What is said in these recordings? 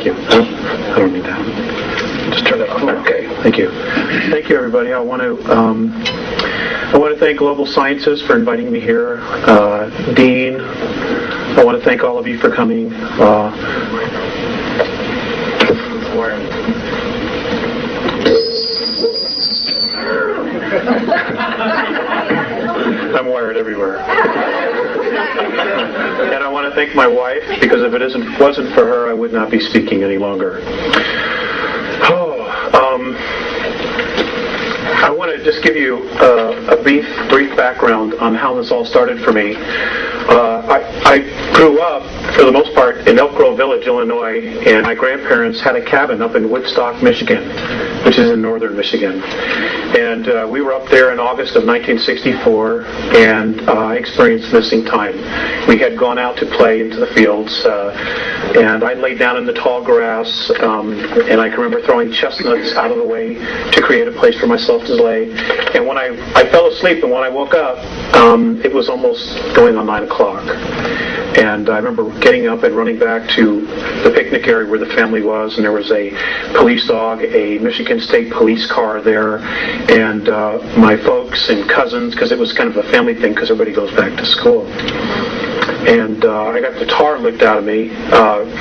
you. I don't need that. Just turn that off. Okay, thank you. Thank you, everybody. I want to thank Global Sciences for inviting me here. Dean, I want to thank all of you for coming. I'm wired everywhere. And I want to thank my wife, because if it wasn't for her, I would not be speaking any longer. I want to just give you a brief background on how this all started for me. I grew up, for the most part, in Elk Grove Village, Illinois, and my grandparents had a cabin up in Woodstock, Michigan, which is in northern Michigan. And we were up there in August of 1964, and I experienced missing time. We had gone out to play into the fields, and I laid down in the tall grass, and I can remember throwing chestnuts out of the way to create a place for myself to lay. And when I fell asleep, and when I woke up, it was almost going on 9 o'clock. And I remember getting up and running back to the picnic area where the family was, and there was a police dog, a Michigan State police car there, and my folks and cousins, because it was kind of a family thing because everybody goes back to school. And I got the tar licked out of me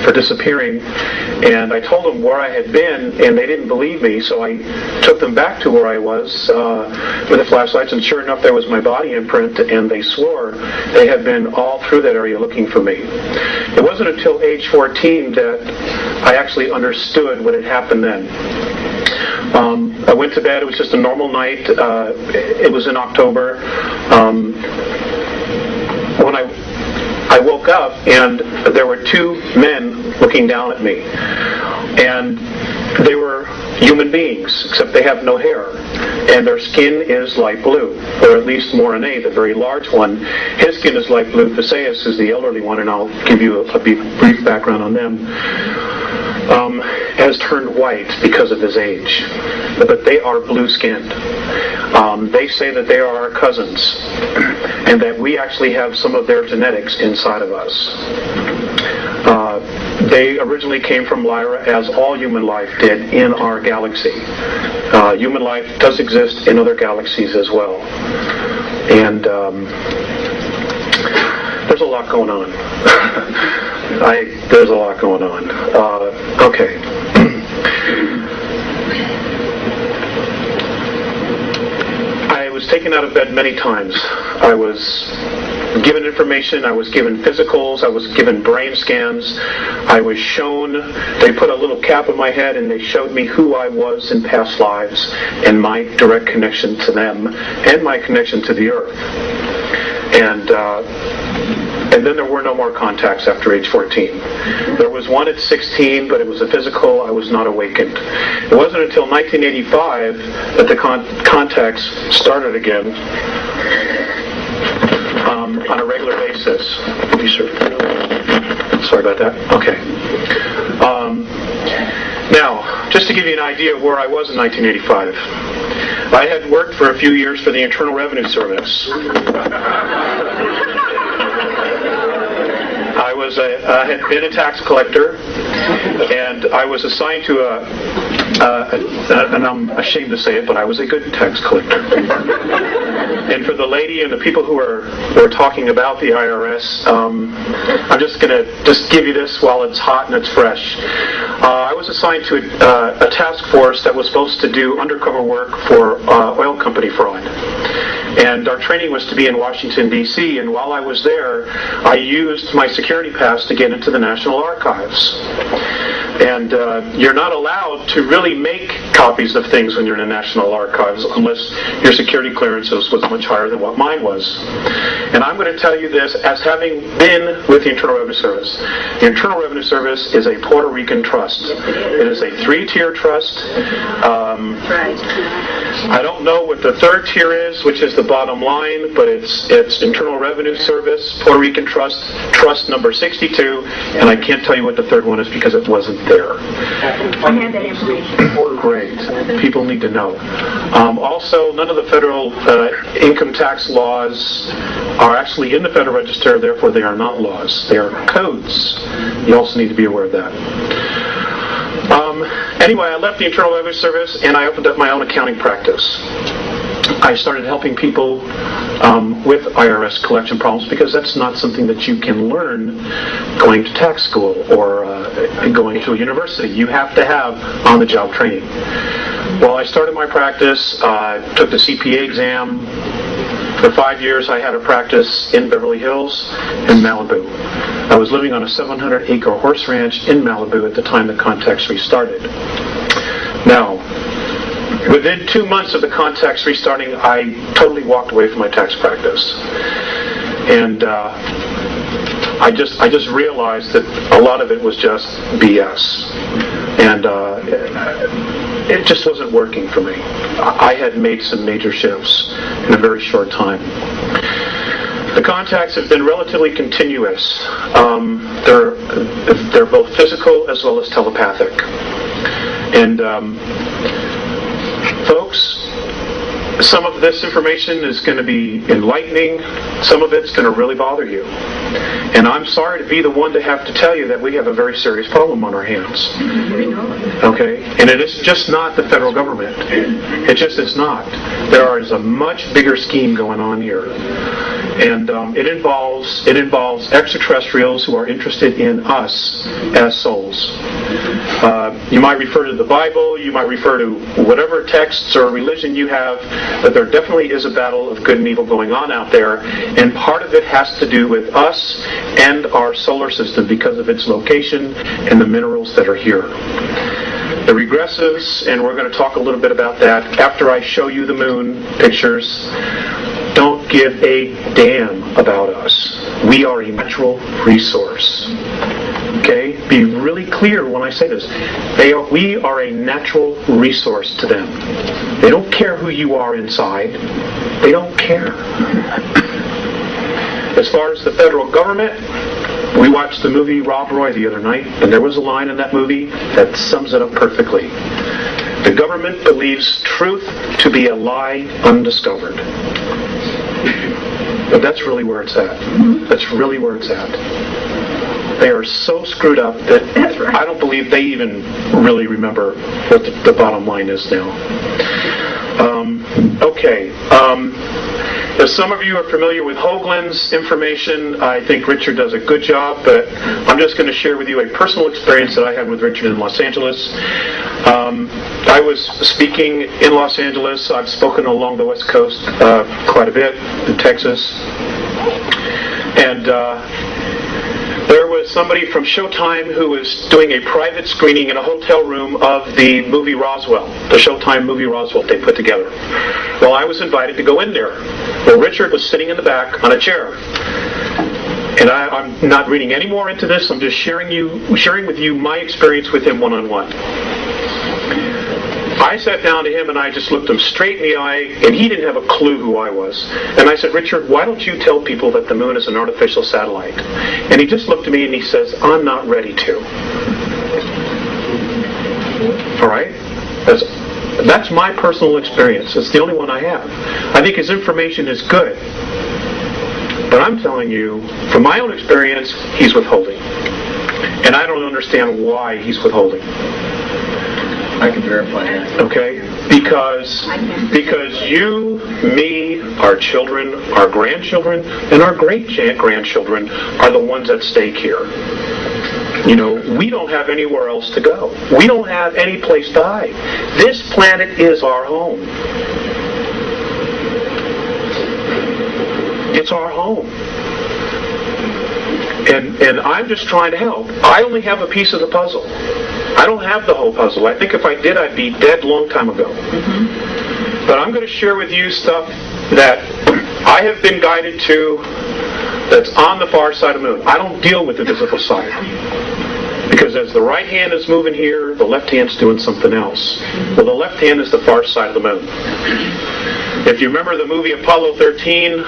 for disappearing, and I told them where I had been, and they didn't believe me, so I took them back to where I was with the flashlights, and sure enough, there was my body imprint, and they swore they had been all through that area looking for me. It wasn't until age 14 that I actually understood what had happened then. I went to bed. It was just a normal night. It was in October. When I woke up, and there were two men looking down at me. And they were human beings, except they have no hair. And their skin is light blue, or at least Morine, the very large one. His skin is light blue. Phaseus is the elderly one, and I'll give you a brief background on them. Has turned white because of his age, but they are blue-skinned. They say that they are our cousins, and that we actually have some of their genetics inside of us. They originally came from Lyra, as all human life did in our galaxy. Human life does exist in other galaxies as well. And there's a lot going on. There's a lot going on. Okay. I was taken out of bed many times. I was given information, I was given physicals, I was given brain scans, I was shown, they put a little cap on my head and they showed me who I was in past lives and my direct connection to them and my connection to the Earth. And then there were no more contacts after age 14. There was one at 16, but it was a physical. I was not awakened. It wasn't until 1985 that the contacts started again on a regular basis. Sorry about that. Okay. Now, just to give you an idea of where I was in 1985, I had worked for a few years for the Internal Revenue Service. I had been a tax collector, and I was assigned to and I'm ashamed to say it, but I was a good tax collector. And for the lady and the people who were talking about the IRS, I'm just going to give you this while it's hot and it's fresh. I was assigned to a task force that was supposed to do undercover work for oil company fraud. And our training was to be in Washington, D.C., and while I was there, I used my security pass to get into the National Archives. And you're not allowed to really make copies of things when you're in the National Archives unless your security clearances was much higher than what mine was. And I'm going to tell you this as having been with the Internal Revenue Service. The Internal Revenue Service is a Puerto Rican trust. It is a 3-tier trust. I don't know what the third tier is, which is the bottom line, but it's Internal Revenue Service, Puerto Rican Trust number 62, and I can't tell you what the third one is because it wasn't there. I have that information. Great. People need to know. Also, none of the federal income tax laws are actually in the Federal Register, therefore they are not laws. They are codes. You also need to be aware of that. Anyway, I left the Internal Revenue Service and I opened up my own accounting practice. I started helping people with IRS collection problems because that's not something that you can learn going to tax school or going to a university. You have to have on-the-job training. Well, I started my practice, took the CPA exam. For 5 years, I had a practice in Beverly Hills and Malibu. I was living on a 700-acre horse ranch in Malibu at the time the context restarted. Now, within 2 months of the context restarting, I totally walked away from my tax practice. And I just realized that a lot of it was just BS. And it just wasn't working for me. I had made some major shifts in a very short time. The contacts have been relatively continuous. They're both physical as well as telepathic. And folks, some of this information is going to be enlightening. Some of it's going to really bother you. And I'm sorry to be the one to have to tell you that we have a very serious problem on our hands. Okay? And it is just not the federal government. It just is not. There is a much bigger scheme going on here. And it involves extraterrestrials who are interested in us as souls. You might refer to the Bible, you might refer to whatever texts or religion you have, but there definitely is a battle of good and evil going on out there, and part of it has to do with us and our solar system because of its location and the minerals that are here. The regressives, and we're going to talk a little bit about that after I show you the moon pictures, don't give a damn about us. We are a natural resource. Okay? Be really clear when I say this. We are a natural resource to them. They don't care who you are inside. They don't care. As far as the federal government, we watched the movie Rob Roy the other night, and there was a line in that movie that sums it up perfectly. The government believes truth to be a lie undiscovered. But that's really where it's at. That's really where it's at. They are so screwed up that I don't believe they even really remember what the bottom line is now. Okay. If some of you are familiar with Hoagland's information, I think Richard does a good job, but I'm just going to share with you a personal experience that I had with Richard in Los Angeles. I was speaking in Los Angeles. I've spoken along the West Coast quite a bit, in Texas. And there was somebody from Showtime who was doing a private screening in a hotel room of the movie Roswell, the Showtime movie Roswell they put together. Well, I was invited to go in there. Well, Richard was sitting in the back on a chair. And I'm not reading any more into this. I'm just sharing with you my experience with him one-on-one. I sat down to him and I just looked him straight in the eye, and he didn't have a clue who I was. And I said, Richard, why don't you tell people that the moon is an artificial satellite? And he just looked at me and he says, I'm not ready to. All right? That's my personal experience. It's the only one I have. I think his information is good. But I'm telling you, from my own experience, he's withholding. And I don't understand why he's withholding. I can verify that. Okay? Because you, me, our children, our grandchildren, and our great-grandchildren are the ones at stake here. You know, we don't have anywhere else to go. We don't have any place to hide. This planet is our home. It's our home. And I'm just trying to help. I only have a piece of the puzzle. I don't have the whole puzzle. I think if I did, I'd be dead a long time ago. But I'm going to share with you stuff that I have been guided to that's on the far side of the moon. I don't deal with the visible side. Because as the right hand is moving here, the left hand's doing something else. Well, the left hand is the far side of the moon. If you remember the movie Apollo 13,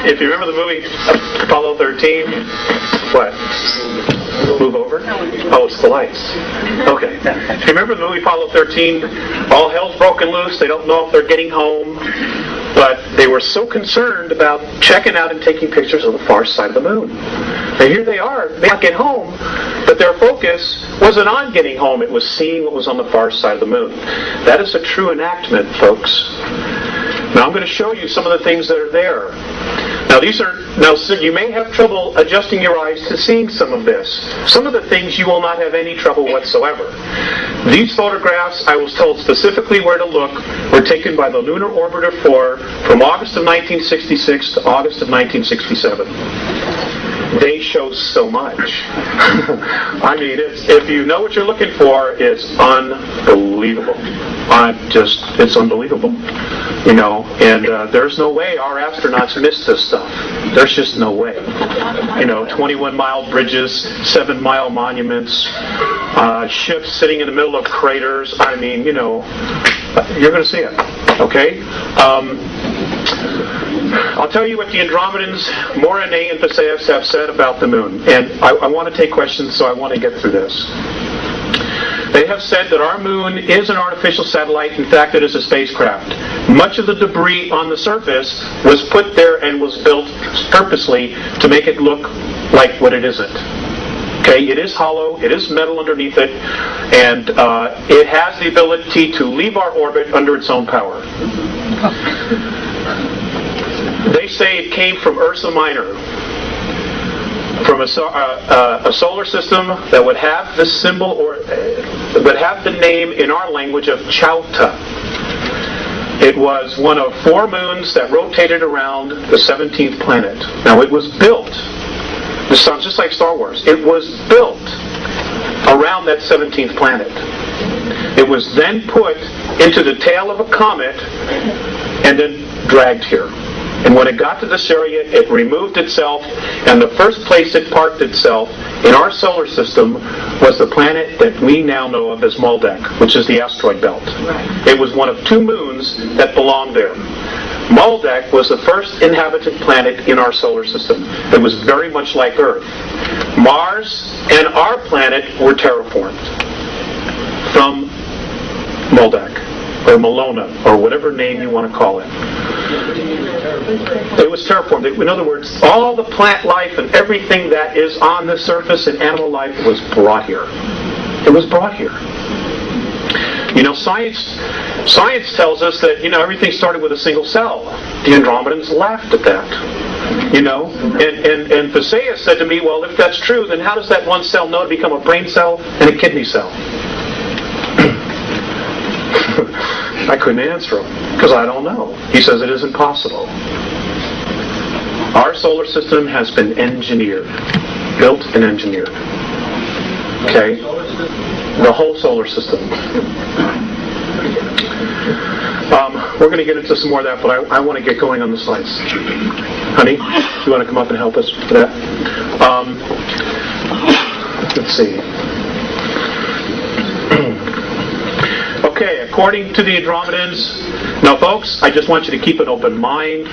if you remember the movie Apollo 13, what? Move over? Oh, it's the lights. Okay. If you remember the movie Apollo 13, all hell's broken loose. They don't know if they're getting home. But they were so concerned about checking out and taking pictures of the far side of the moon. And here they are, they can't get home, but their focus wasn't on getting home, it was seeing what was on the far side of the moon. That is a true enactment, folks. Now I'm going to show you some of the things that are there. Now so you may have trouble adjusting your eyes to seeing some of this. Some of the things you will not have any trouble whatsoever. These photographs, I was told specifically where to look, were taken by the Lunar Orbiter 4 from August of 1966 to August of 1967. They show so much. I mean, if you know what you're looking for, it's unbelievable. It's unbelievable. You know, and there's no way our astronauts missed this stuff. There's just no way. You know, 21-mile bridges, 7-mile monuments, ships sitting in the middle of craters. I mean, you know, you're going to see it. Okay? I'll tell you what the Andromedans, Morine, and Theseus have said about the moon. And I want to take questions, so I want to get through this. They have said that our moon is an artificial satellite. In fact, it is a spacecraft. Much of the debris on the surface was put there and was built purposely to make it look like what it isn't. Okay, it is hollow, it is metal underneath it, and it has the ability to leave our orbit under its own power. They say it came from Ursa Minor, from a solar system that would have the symbol or would have the name in our language of Chauta. It was one of 4 moons that rotated around the 17th planet. Now it was built, this sounds just like Star Wars, it was built around that 17th planet. It was then put into the tail of a comet and then dragged here. And when it got to this area, it removed itself, and the first place it parked itself in our solar system was the planet that we now know of as Maldek, which is the asteroid belt. Right. It was one of 2 moons that belonged there. Maldek was the first inhabited planet in our solar system. It was very much like Earth. Mars and our planet were terraformed from Maldek, or Malona, or whatever name you want to call it. It was terraformed. In other words, all the plant life and everything that is on the surface and animal life was brought here. It was brought here. You know, science tells us that, you know, everything started with a single cell. The Andromedans laughed at that. You know, and Theseus said to me, well, if that's true, then how does that one cell know to become a brain cell and a kidney cell? I couldn't answer him, because I don't know. He says it isn't possible. Our solar system has been engineered, built and engineered. Okay? The whole solar system. We're going to get into some more of that, but I want to get going on the slides. Honey, you want to come up and help us with that? Let's see. Okay, according to the Andromedans, now folks, I just want you to keep an open mind.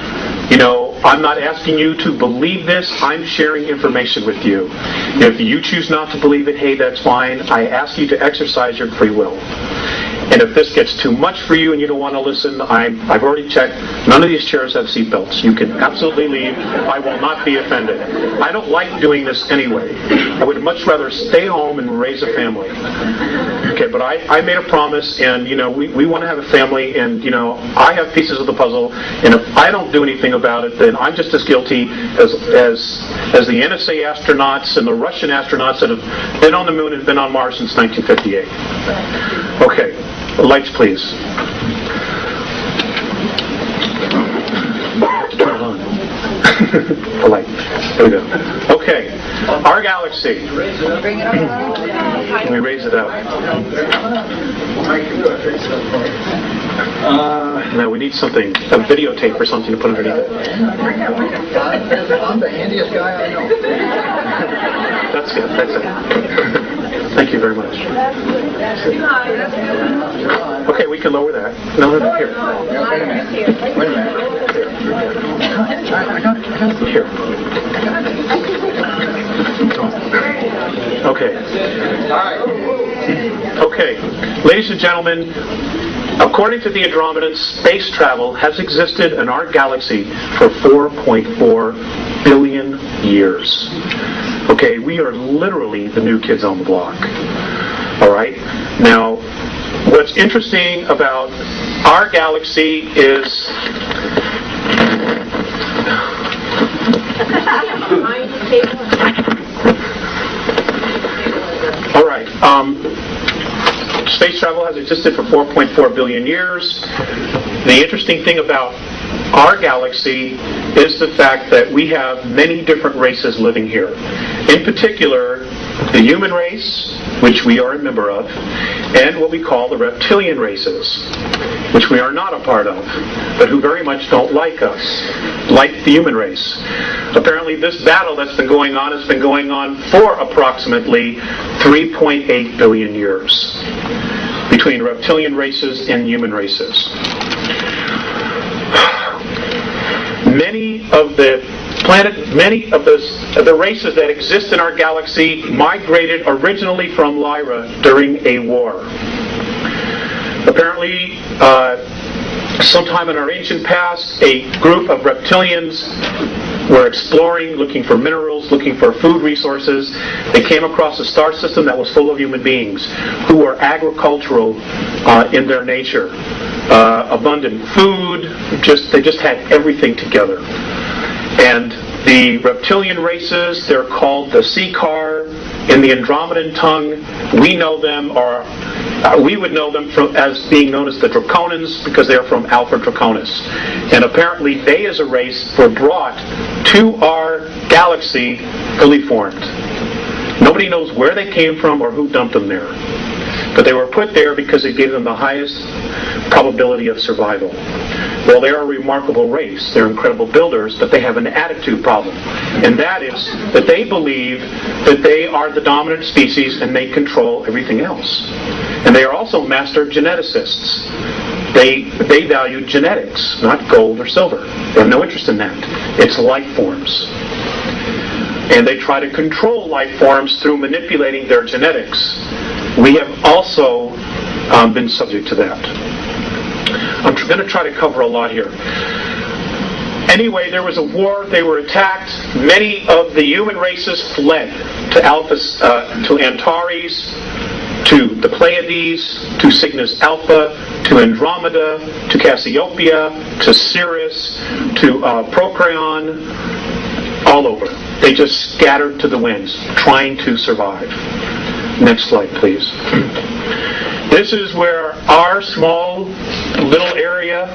You know, I'm not asking you to believe this, I'm sharing information with you. If you choose not to believe it, hey, that's fine. I ask you to exercise your free will. And if this gets too much for you and you don't want to listen, I've already checked. None of these chairs have seat belts. You can absolutely leave. I will not be offended. I don't like doing this anyway. I would much rather stay home and raise a family. Okay, but I made a promise, and, you know, we want to have a family, and, you know, I have pieces of the puzzle, and if I don't do anything about it, then I'm just as guilty as the NSA astronauts and the Russian astronauts that have been on the moon and been on Mars since 1958. Okay. Lights, please. Turn on. The light. There we go. Okay. Our galaxy. Can we raise it up? No, we need something, a videotape or something to put underneath it. I'm the handiest guy I know. That's good. That's it. Thank you very much. Okay, we can lower that. No, here. Wait a minute. Here. Okay. Okay. Ladies and gentlemen, According to the Andromedans, space travel has existed in our galaxy for 4.4 billion years. Okay, we are literally the new kids on the block. All right? Now, what's interesting about our galaxy is... All right. Space travel has existed for 4.4 billion years. The interesting thing about our galaxy is the fact that we have many different races living here. In particular, the human race, which we are a member of, and what we call the reptilian races, which we are not a part of, but who very much don't like us, like the human race. Apparently this battle that's been going on has been going on for approximately 3.8 billion years between reptilian races and human races. Many of the races that exist in our galaxy migrated originally from Lyra during a war. Apparently, sometime in our ancient past, a group of reptilians were exploring, looking for minerals, looking for food resources. They came across a star system that was full of human beings who were agricultural in their nature. Abundant food, they just had everything together. And the reptilian races, they're called the Seekar. In the Andromedan tongue, we know them, or we would know them as being known as the Draconans, because they are from Alpha Draconis. And apparently they as a race were brought to our galaxy fully formed. Nobody knows where they came from or who dumped them there. But they were put there because it gave them the highest probability of survival. Well, they're a remarkable race. They're incredible builders, but they have an attitude problem. And that is that they believe that they are the dominant species and they control everything else. And they are also master geneticists. They value genetics, not gold or silver. They have no interest in that. It's life forms. And they try to control life forms through manipulating their genetics. We have also been subject to that. I'm going to try to cover a lot here. Anyway, there was a war. They were attacked. Many of the human races fled to Antares, to the Pleiades, to Cygnus Alpha, to Andromeda, to Cassiopeia, to Sirius, to Procyon, all over. They just scattered to the winds, trying to survive. Next slide, please. This is where our small little area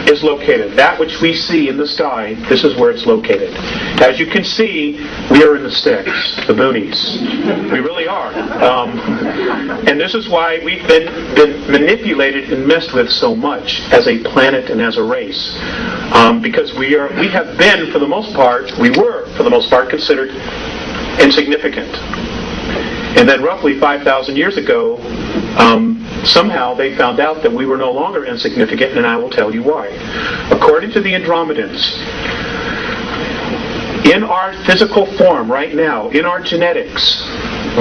is located. That which we see in the sky, this is where it's located. As you can see, we are in the sticks, the boonies. We really are. And this is why we've been manipulated and messed with so much as a planet and as a race. Because we have been, for the most part, considered insignificant. And then roughly 5,000 years ago, somehow they found out that we were no longer insignificant, and I will tell you why. According to the Andromedans, in our physical form right now, in our genetics,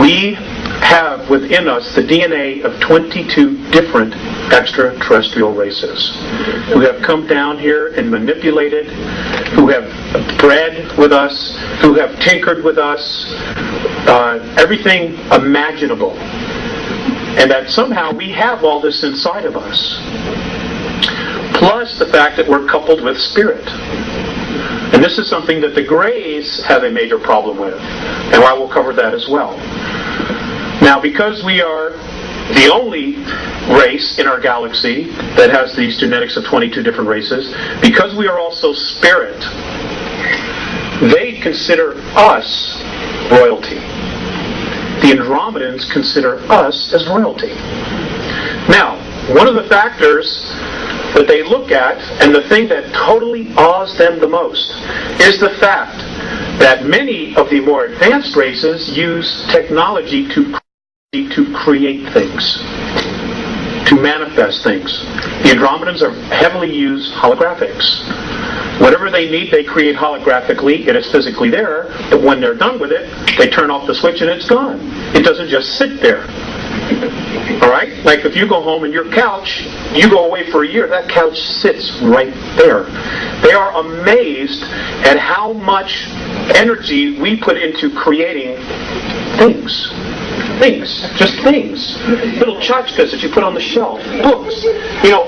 we have within us the DNA of 22 different extraterrestrial races who have come down here and manipulated, who have bred with us, who have tinkered with us, everything imaginable. And that somehow we have all this inside of us. Plus the fact that we're coupled with spirit. And this is something that the Greys have a major problem with. And I will cover that as well. Now, because we are the only race in our galaxy that has these genetics of 22 different races, because we are also spirit, they consider us royalty. The Andromedans consider us as royalty. Now, one of the factors that they look at, and the thing that totally awes them the most, is the fact that many of the more advanced races use technology to create things, to manifest things. The Andromedans are heavily use holographics. Whatever they need, they create holographically. It is physically there, but when they're done with it, they turn off the switch and it's gone. It doesn't just sit there. All right? Like if you go home and your couch, you go away for a year, that couch sits right there. They are amazed at how much energy we put into creating things. Just things. Little tchotchkes that you put on the shelf, books.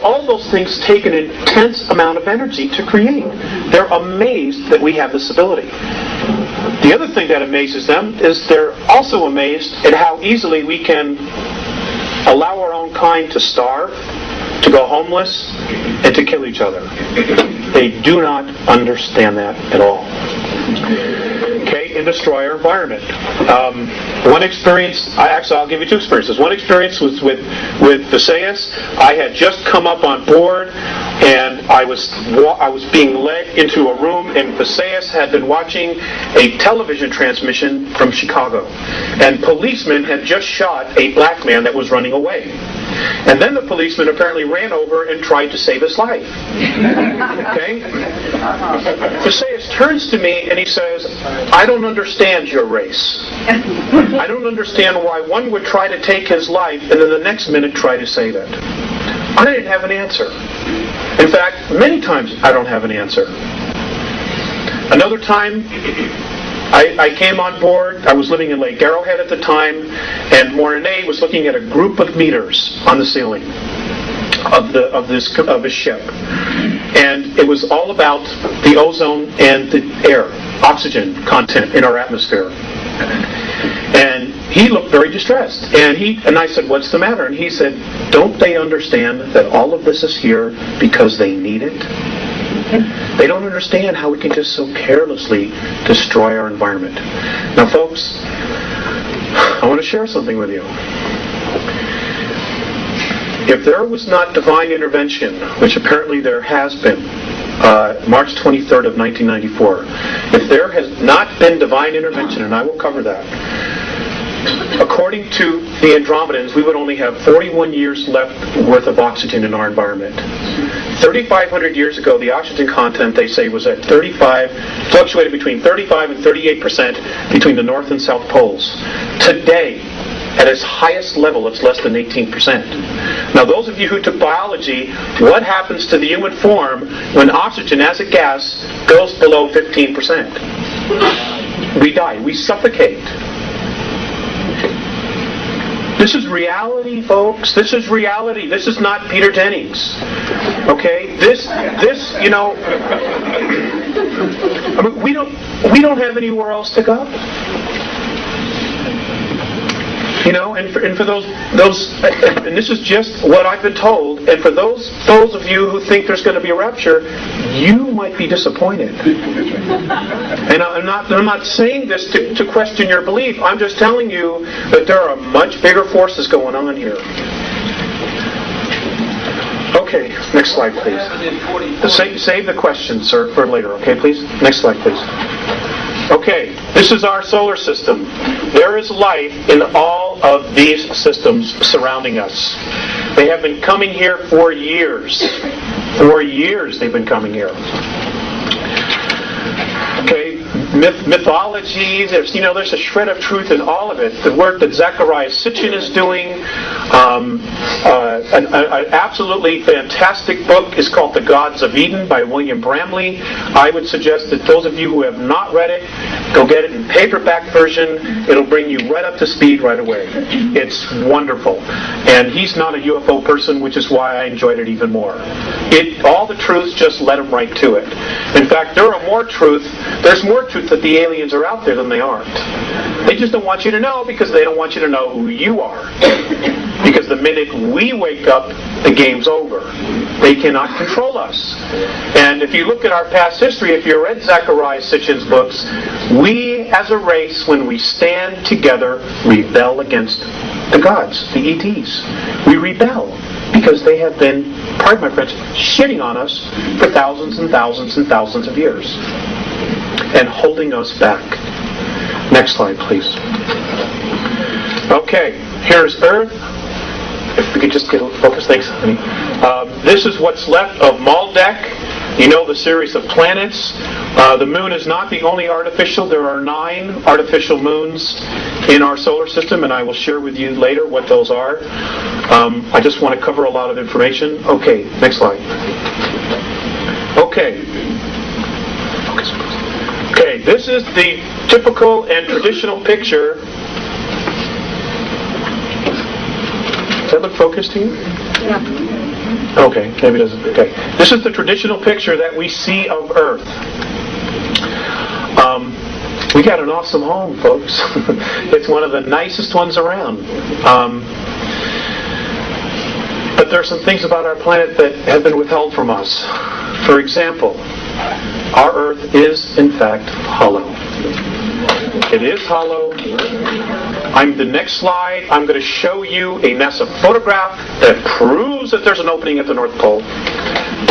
All those things take an intense amount of energy to create. They're amazed that we have this ability. The other thing that amazes them is they're also amazed at how easily we can allow our own kind to starve, to go homeless, and to kill each other. They do not understand that at all. Okay, and destroy our environment. One experience, I'll give you two experiences. One experience was with Visayas. I had just come up on board, and I was being led into a room, and Visayas had been watching a television transmission from Chicago. And policemen had just shot a black man that was running away. And then the policeman apparently ran over and tried to save his life. Okay? Visayas turns to me and he says, I don't understand your race. I don't understand why one would try to take his life and then the next minute try to save it. I didn't have an answer. In fact, many times I don't have an answer. Another time, I came on board. I was living in Lake Arrowhead at the time, and Mornay was looking at a group of meters on the ceiling of his ship, and it was all about the ozone and the air, oxygen content in our atmosphere. And he looked very distressed, and I said, "What's the matter?" And he said, "Don't they understand that all of this is here because they need it? They don't understand how we can just so carelessly destroy our environment." Now, folks, I want to share something with you. If there was not divine intervention, which apparently there has been, March 23rd of 1994, if there has not been divine intervention, and I will cover that, according to the Andromedans, we would only have 41 years left worth of oxygen in our environment. 3,500 years ago, the oxygen content, they say, was at fluctuated between 35 and 38% between the North and South poles. Today, at its highest level, it's less than 18%. Now, those of you who took biology, what happens to the human form when oxygen as a gas goes below 15%? We die. We suffocate. This is reality, folks. This is reality. This is not Peter Jennings. Okay? This, I mean, we don't have anywhere else to go. And for those, and this is just what I've been told. And for those of you who think there's going to be a rapture, you might be disappointed. And I'm not saying this to question your belief. I'm just telling you that there are much bigger forces going on here. Okay, next slide, please. Save the question, sir, for later. Okay, please. Next slide, please. Okay, this is our solar system. There is life in all of these systems surrounding us. They have been coming here for years. For years they've been coming here. Okay, mythology, there's a shred of truth in all of it. The work that Zecharia Sitchin is doing, an absolutely fantastic book is called The Gods of Eden by William Bramley. I would suggest that those of you who have not read it, go get it in paperback version. It'll bring you right up to speed right away. It's wonderful. And he's not a UFO person, which is why I enjoyed it even more. All the truths, just let him right to it. In fact, there's more truth that the aliens are out there than they aren't. They just don't want you to know because they don't want you to know who you are. Because the minute we wake up, the game's over. They cannot control us. And if you look at our past history, if you read Zecharia Sitchin's books, we as a race, when we stand together, rebel against the gods, the ETs. We rebel because they have been, pardon my French, shitting on us for thousands and thousands and thousands of years and holding us back. Next slide, please. Okay, here's Earth. If we could just get a focus, thanks, honey. This is what's left of Maldek. You know the series of planets. The moon is not the only artificial. There are 9 artificial moons in our solar system, and I will share with you later what those are. I just want to cover a lot of information. Okay, next slide. Okay, this is the typical and traditional picture. Does that look focused to you? Yeah. Okay, maybe it doesn't. Okay, this is the traditional picture that we see of Earth. We got an awesome home, folks. It's one of the nicest ones around. But there are some things about our planet that have been withheld from us. For example, our Earth is, in fact, hollow. It is hollow. The next slide, I'm going to show you a NASA photograph that proves that there's an opening at the North Pole.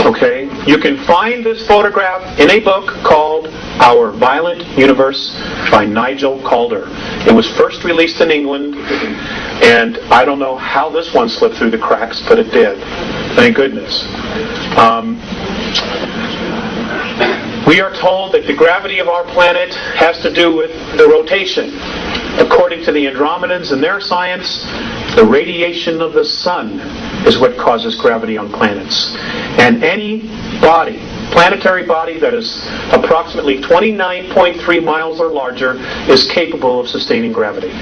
Okay? You can find this photograph in a book called Our Violent Universe by Nigel Calder. It was first released in England, and I don't know how this one slipped through the cracks, but it did. Thank goodness. We are told that the gravity of our planet has to do with the rotation. According to the Andromedans and their science, the radiation of the sun is what causes gravity on planets. And any body, planetary body that is approximately 29.3 miles or larger is capable of sustaining gravity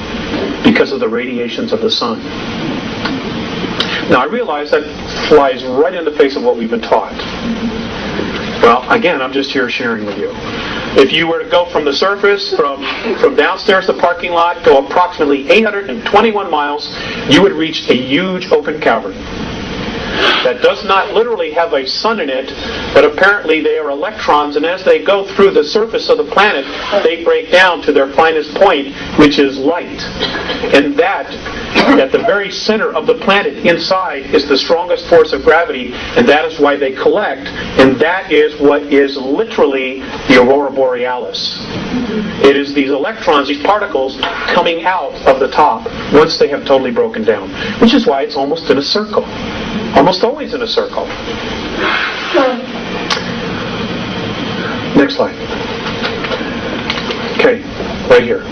because of the radiations of the sun. Now I realize that flies right in the face of what we've been taught. Well, again, I'm just here sharing with you. If you were to go from the surface, from downstairs to the parking lot, go approximately 821 miles, you would reach a huge open cavern. That does not literally have a sun in it, but apparently they are electrons, and as they go through the surface of the planet, they break down to their finest point, which is light. And that, at the very center of the planet inside, is the strongest force of gravity, and that is why they collect, and that is what is literally the aurora borealis. It is these electrons, these particles, coming out of the top once they have totally broken down, which is why it's almost in a circle. Almost always in a circle. Next slide. Okay, right here.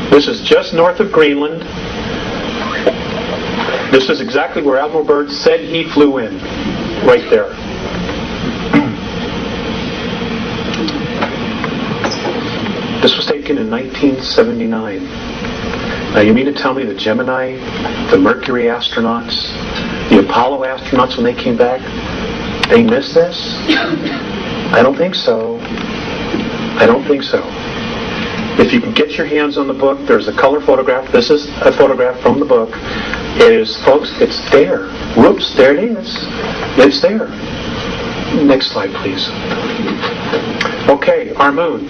This is just north of Greenland. This is exactly where Admiral Byrd said he flew in. Right there. This was taken in 1979. Now you mean to tell me the Gemini, the Mercury astronauts, the Apollo astronauts when they came back, they missed this? I don't think so. I don't think so. If you can get your hands on the book, there's a color photograph. This is a photograph from the book. It is, folks, it's there. Whoops, there it is. It's there. Next slide, please. Okay, our moon.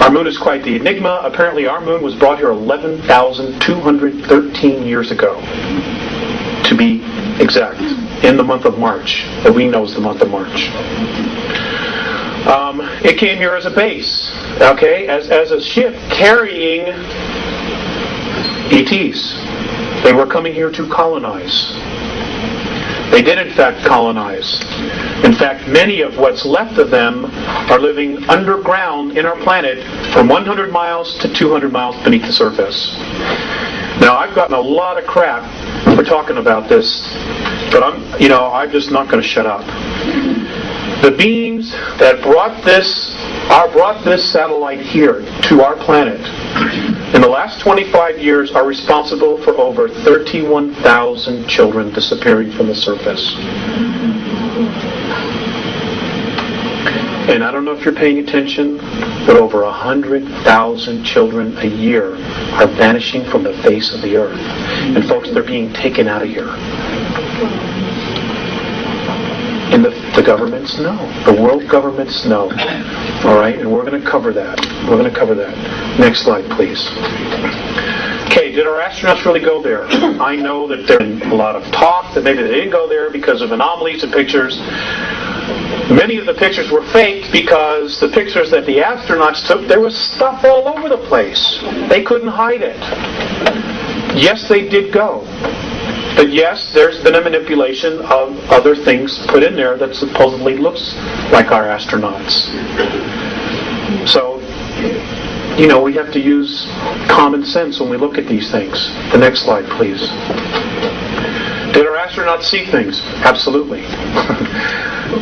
Our moon is quite the enigma. Apparently our moon was brought here 11,213 years ago, to be exact, in the month of March, that we know is the month of March. It came here as a base, okay, as a ship carrying ETs. They were coming here to colonize. They did in fact colonize. In fact, many of what's left of them are living underground in our planet from 100 miles to 200 miles beneath the surface. Now, I've gotten a lot of crap for talking about this, but I'm just not going to shut up. The beings that brought this satellite here to our planet in the last 25 years are responsible for over 31,000 children disappearing from the surface. And I don't know if you're paying attention, but over 100,000 children a year are vanishing from the face of the earth. And folks, they're being taken out of here. And the governments know. The world governments know. All right, and we're going to cover that. We're going to cover that. Next slide, please. Okay, did our astronauts really go there? I know that there's been a lot of talk that maybe they didn't go there because of anomalies in pictures. Many of the pictures were faked because the pictures that the astronauts took, there was stuff all over the place. They couldn't hide it. Yes, they did go. But yes, there's been a manipulation of other things put in there that supposedly looks like our astronauts. So, we have to use common sense when we look at these things. The next slide, please. Did our astronauts see things? Absolutely.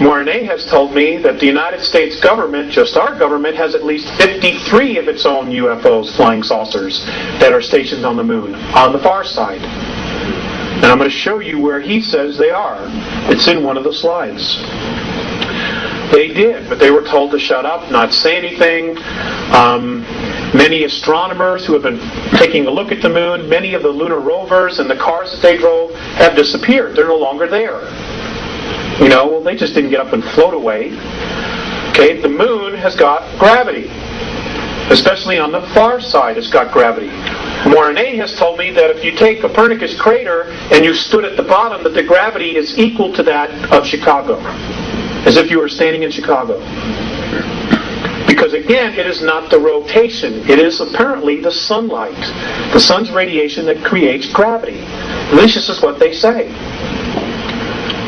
Mornay has told me that the United States government, just our government, has at least 53 of its own UFOs, flying saucers, that are stationed on the moon, on the far side. And I'm going to show you where he says they are. It's in one of the slides. They did, but they were told to shut up, not say anything. Many astronomers who have been taking a look at the moon, many of the lunar rovers and the cars that they drove have disappeared. They're no longer there. Well, they just didn't get up and float away. Okay, the moon has got gravity. Especially on the far side, it's got gravity. Mornay has told me that if you take Copernicus crater and you stood at the bottom, that the gravity is equal to that of Chicago. As if you were standing in Chicago. Because again, it is not the rotation. It is apparently the sunlight. The sun's radiation that creates gravity. At least this is what they say.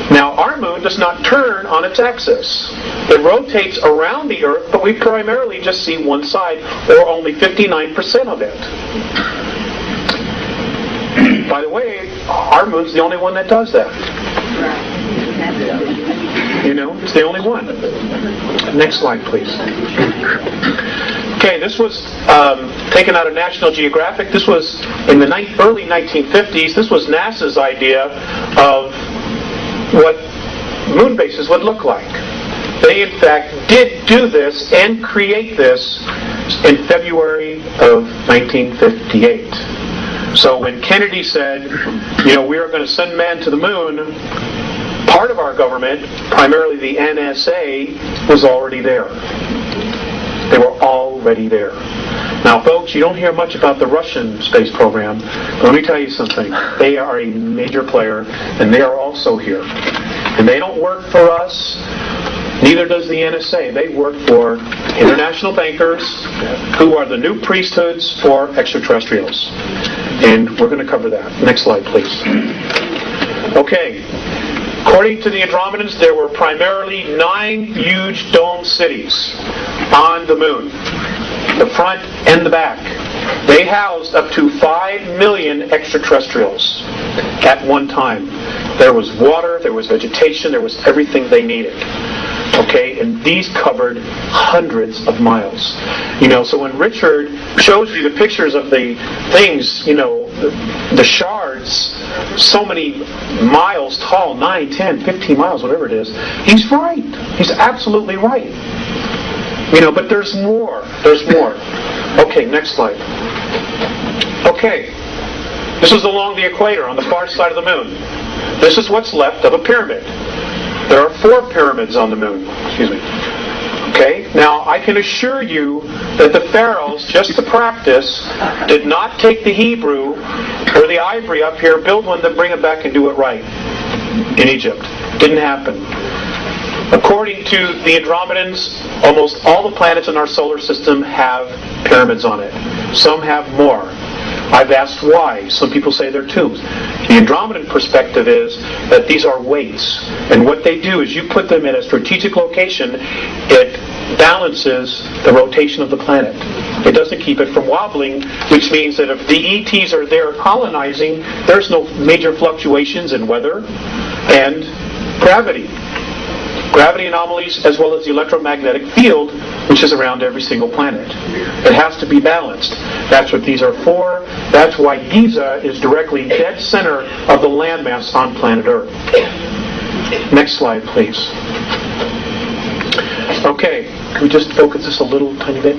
Now, our moon does not turn on its axis. It rotates around the Earth, but we primarily just see one side, or only 59% of it. By the way, our moon's the only one that does that. It's the only one. Next slide, please. Okay, this was taken out of National Geographic. This was in the early 1950s. This was NASA's idea of what moon bases would look like. They, in fact, did do this and create this in February of 1958. So when Kennedy said, we are going to send man to the moon, part of our government, primarily the NSA, was already there. They were already there. Now, folks, you don't hear much about the Russian space program, but let me tell you something. They are a major player, and they are also here. And they don't work for us, neither does the NSA. They work for international bankers who are the new priesthoods for extraterrestrials. And we're going to cover that. Next slide, please. Okay. According to the Andromedans, there were primarily 9 huge dome cities on the moon, the front and the back. They housed up to 5 million extraterrestrials at one time. There was water, there was vegetation, there was everything they needed. Okay, and these covered hundreds of miles. So when Richard shows you the pictures of the things, the shards, so many miles tall, 9, 10, 15 miles, whatever it is, he's right. He's absolutely right. But there's more. There's more. Okay, next slide. Okay, this is along the equator on the far side of the moon. This is what's left of a pyramid. There are 4 pyramids on the moon. Excuse me. Okay, now I can assure you that the pharaohs, just to practice, did not take the Hebrew or the ivory up here, build one, then bring it back and do it right in Egypt. Didn't happen. According to the Andromedans, almost all the planets in our solar system have pyramids on it. Some have more. I've asked why. Some people say they're tombs. The Andromedan perspective is that these are weights. And what they do is you put them in a strategic location, it balances the rotation of the planet. It doesn't keep it from wobbling, which means that if the ETs are there colonizing, there's no major fluctuations in weather and gravity. Gravity anomalies as well as the electromagnetic field, which is around every single planet. It has to be balanced. That's what these are for. That's why Giza is directly dead center of the landmass on planet Earth. Next slide, please. Okay, can we just focus this a little tiny bit?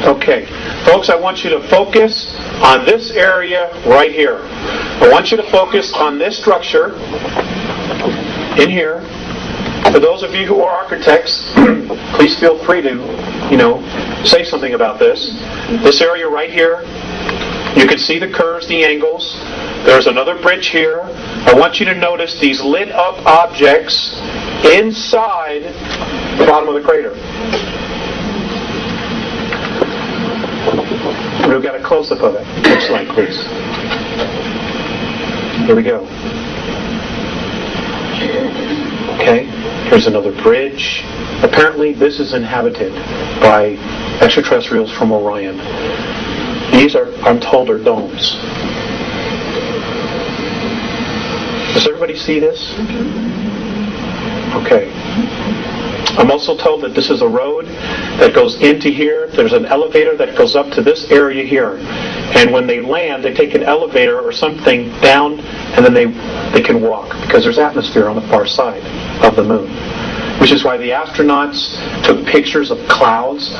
Okay, folks, I want you to focus on this area right here. I want you to focus on this structure in here. For those of you who are architects, please feel free to, say something about this. This area right here, you can see the curves, the angles. There's another bridge here. I want you to notice these lit up objects inside the bottom of the crater. We've got a close-up of it. Next slide, please. Here we go. Okay, here's another bridge. Apparently this is inhabited by extraterrestrials from Orion. These are, I'm told, are domes. Does everybody see this? Okay. I'm also told that this is a road that goes into here. There's an elevator that goes up to this area here. And when they land, they take an elevator or something down, and then they can walk, because there's atmosphere on the far side of the moon. Which is why the astronauts took pictures of clouds.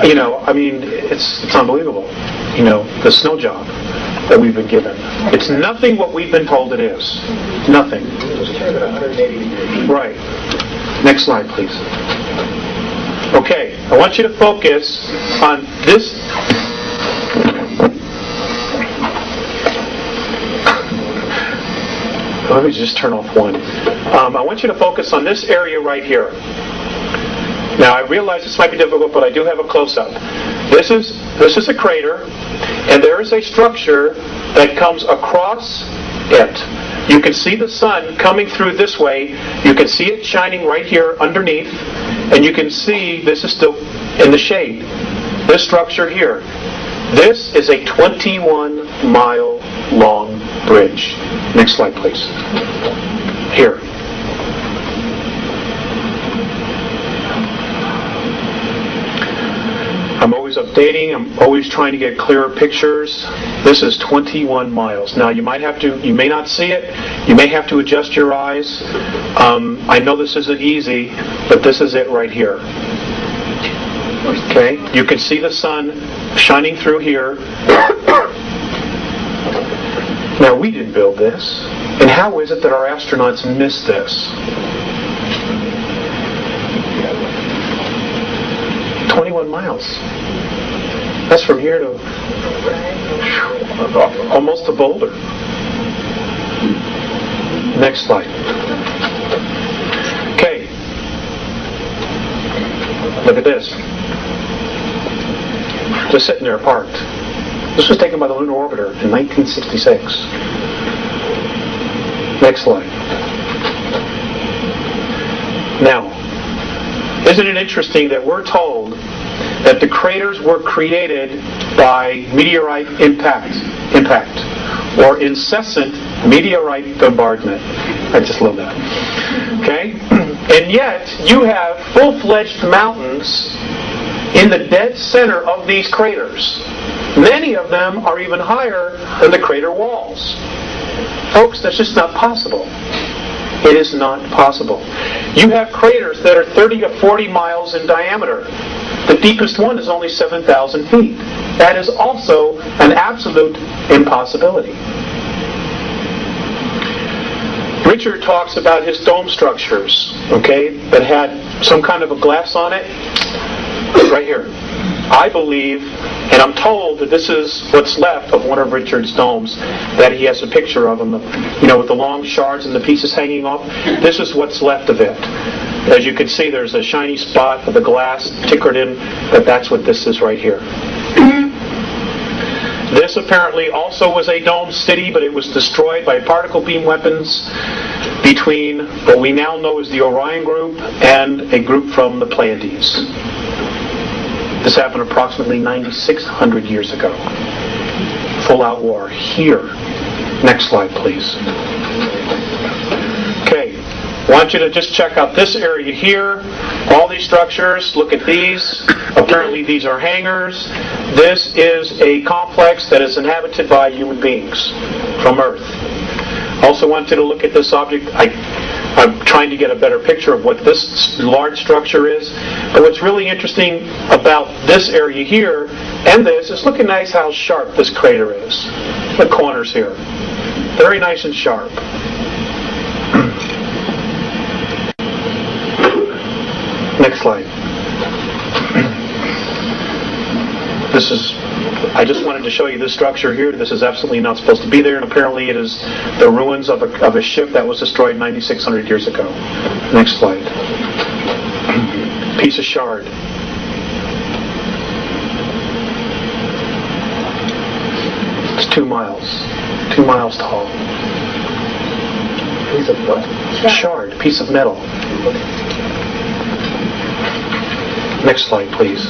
You know, I mean, it's unbelievable. You know, the snow job that we've been given. It's nothing what we've been told it is. Nothing. It was turned at 180 degrees. Right. Next slide, please. Okay, I want you to focus on this. Let me just turn off one. I want you to focus on this area right here. Now, I realize this might be difficult, but I do have a close-up. This is a crater, and there is a structure that comes across it. You can see the sun coming through this way. You can see it shining right here underneath, and you can see this is still in the shade. This structure here. This is a 21-mile long bridge. Next slide, please. Here. I'm always updating. I'm always trying to get clearer pictures. This is 21 miles. Now, you may not see it. You may have to adjust your eyes. I know this isn't easy, but this is it right here. Okay? You can see the sun shining through here. Now, we didn't build this. And how is it that our astronauts missed this? 21 miles. That's from here to almost to Boulder. Next slide. Okay. Look at this. Just sitting there parked. This was taken by the lunar orbiter in 1966. Next slide. Now, isn't it interesting that we're told that the craters were created by meteorite impact, or incessant meteorite bombardment? I just love that. Okay? And yet, you have full-fledged mountains in the dead center of these craters. Many of them are even higher than the crater walls. Folks, that's just not possible. It is not possible. You have craters that are 30 to 40 miles in diameter. The deepest one is only 7,000 feet. That is also an absolute impossibility. Richard talks about his dome structures, okay, that had some kind of a glass on it. Right here. I believe, and I'm told that this is what's left of one of Richard's domes, that he has a picture of them, you know, with the long shards and the pieces hanging off. This is what's left of it. As you can see, there's a shiny spot of the glass tickered in, but that's what this is right here. This apparently also was a dome city, but it was destroyed by particle beam weapons between what we now know as the Orion group and a group from the Pleiades. This happened approximately 9,600 years ago. Full-out war here. Next slide, please. Okay, I want you to just check out this area here. All these structures, look at these. Apparently these are hangars. This is a complex that is inhabited by human beings from Earth. Also want you to look at this object. I'm trying to get a better picture of what this large structure is. But what's really interesting about this area here and this is look at nice how sharp this crater is. The corners here. Very nice and sharp. Next slide. I just wanted to show you this structure here. This is absolutely not supposed to be there, and apparently it is the ruins of a ship that was destroyed 9,600 years ago. Next slide. Piece of shard. It's 2 miles. 2 miles tall. Piece of what? Shard, piece of metal. Next slide, please.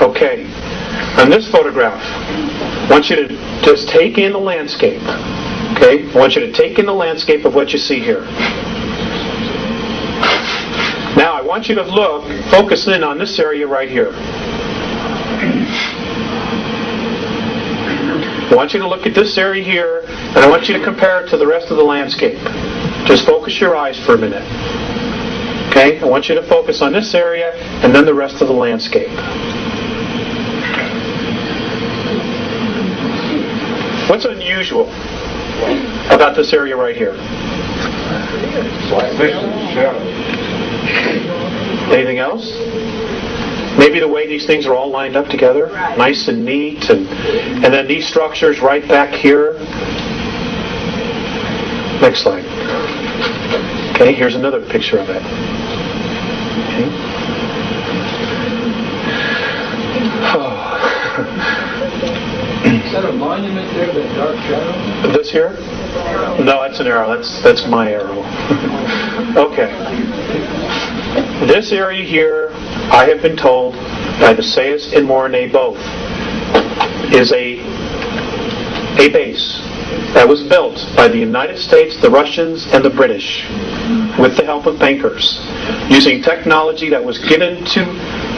Okay. On this photograph, I want you to just take in the landscape. Okay? I want you to take in the landscape of what you see here. Now, I want you to focus in on this area right here. I want you to look at this area here, and I want you to compare it to the rest of the landscape. Just focus your eyes for a minute. Okay? I want you to focus on this area, and then the rest of the landscape. What's unusual about this area right here? Anything else? Maybe the way these things are all lined up together, nice and neat, and then these structures right back here. Next slide. Okay, here's another picture of it. Okay. Is that a monument there, that dark shadow? This here? No, that's an arrow. That's my arrow. Okay. This area here, I have been told by the Sayus and Mornay both, is a base that was built by the United States, the Russians, and the British with the help of bankers, using technology that was given to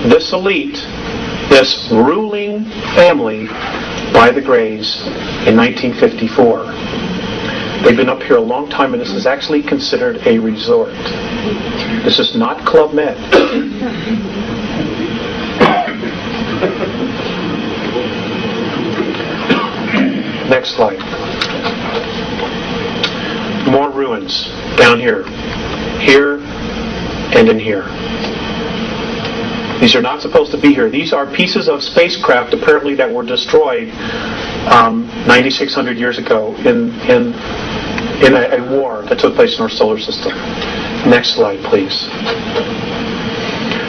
this elite, this ruling family, by the Greys in 1954. They've been up here a long time, and this is actually considered a resort. This is not Club Med. Next slide. More ruins down here. Here and in here. These are not supposed to be here. These are pieces of spacecraft apparently that were destroyed 9,600 years ago in a war that took place in our solar system. Next slide, please.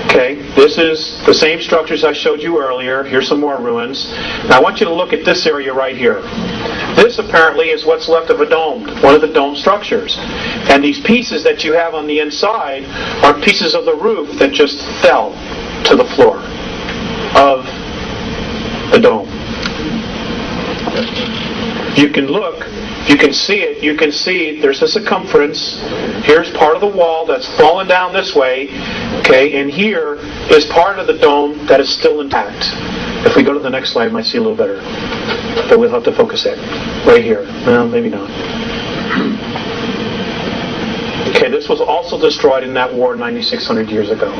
Okay, this is the same structures I showed you earlier. Here's some more ruins. Now I want you to look at this area right here. This apparently is what's left of a dome, one of the dome structures. And these pieces that you have on the inside are pieces of the roof that just fell to the floor of the dome. You can look, you can see it, you can see there's a circumference. Here's part of the wall that's fallen down this way, okay, and here is part of the dome that is still intact. If we go to the next slide, I might see a little better, but we'll have to focus it right here. Well, maybe not. Okay, this was also destroyed in that war 9,600 years ago.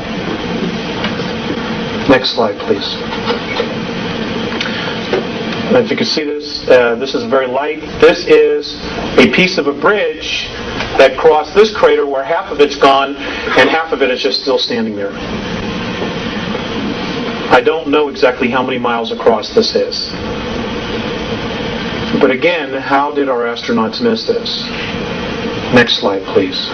Next slide, please. And if you can see this, this is very light. This is a piece of a bridge that crossed this crater where half of it's gone and half of it is just still standing there. I don't know exactly how many miles across this is. But again, how did our astronauts miss this? Next slide, please.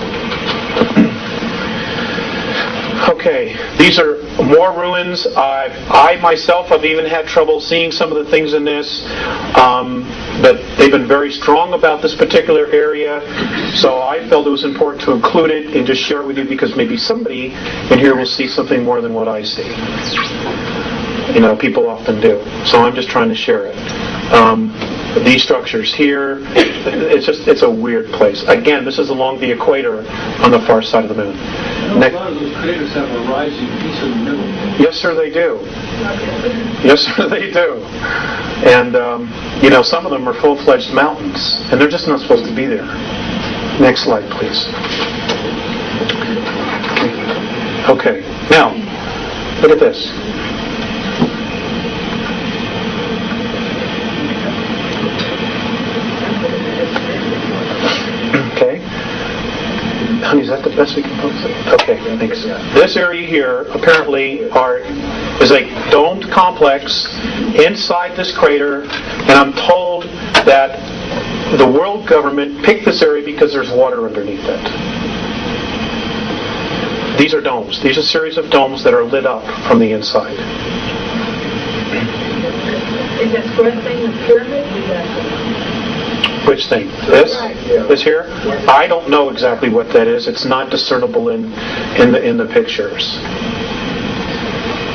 Okay, these are more ruins. I myself have even had trouble seeing some of the things in this, but they've been very strong about this particular area, so I felt it was important to include it and just share it with you because maybe somebody in here will see something more than what I see. You know, people often do, so I'm just trying to share it. These structures here, it's a weird place. Again, this is along the equator on the far side of the moon. A lot of those craters have a rising piece in the middle. Yes, sir, they do. Yes, sir, they do. And, you know, some of them are full-fledged mountains, and they're just not supposed to be there. Next slide, please. Okay, now, look at this. Honey, is that the best we can post it? Okay, thanks. This area here apparently is a domed complex inside this crater, and I'm told that the world government picked this area because there's water underneath it. These are domes. These are a series of domes that are lit up from the inside. Is that square thing a pyramid? Which thing? This here? I don't know exactly what that is. It's not discernible in the pictures.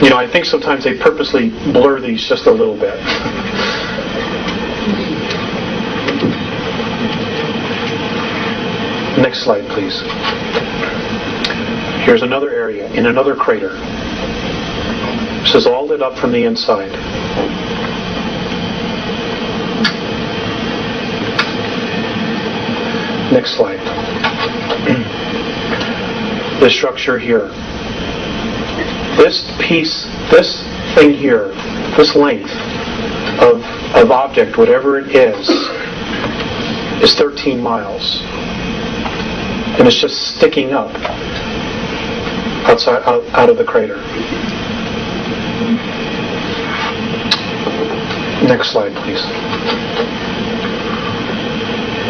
You know, I think sometimes they purposely blur these just a little bit. Next slide, please. Here's another area in another crater. This is all lit up from the inside. Next slide. This structure here. This thing here, this length of object, whatever it is 13 miles. And it's just sticking up out of the crater. Next slide, please.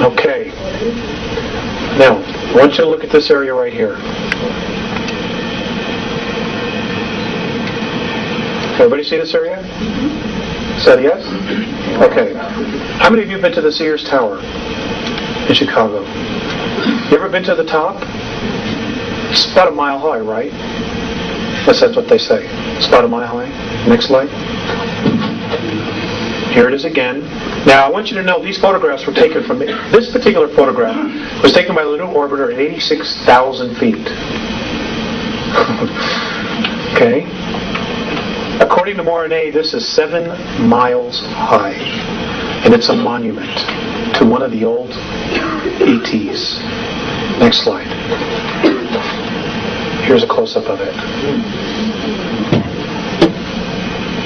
Okay. Now, I want you to look at this area right here. Everybody see this area? Is that a yes? Okay. How many of you have been to the Sears Tower in Chicago? You ever been to the top? It's about a mile high, right? That's what they say. It's about a mile high. Next slide. Here it is again. Now, I want you to know these photographs were taken from... This particular photograph was taken by the Lunar Orbiter at 86,000 feet. Okay? According to Morine, this is 7 miles high. And it's a monument to one of the old ETs. Next slide. Here's a close-up of it.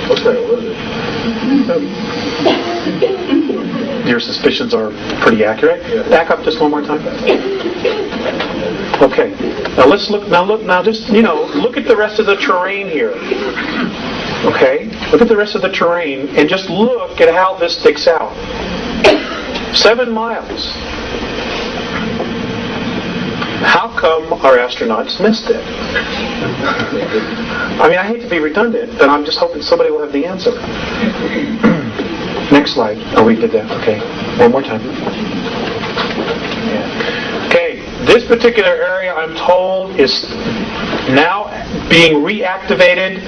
What's that, what is it? Your suspicions are pretty accurate. Back up just one more time. Okay. Now let's look. Now just look at the rest of the terrain here. Okay. Look at the rest of the terrain and just look at how this sticks out. 7 miles. How come our astronauts missed it? I mean, I hate to be redundant, but I'm just hoping somebody will have the answer. Next slide. Oh, we did that. Okay. One more time. Okay. This particular area, I'm told, is now being reactivated.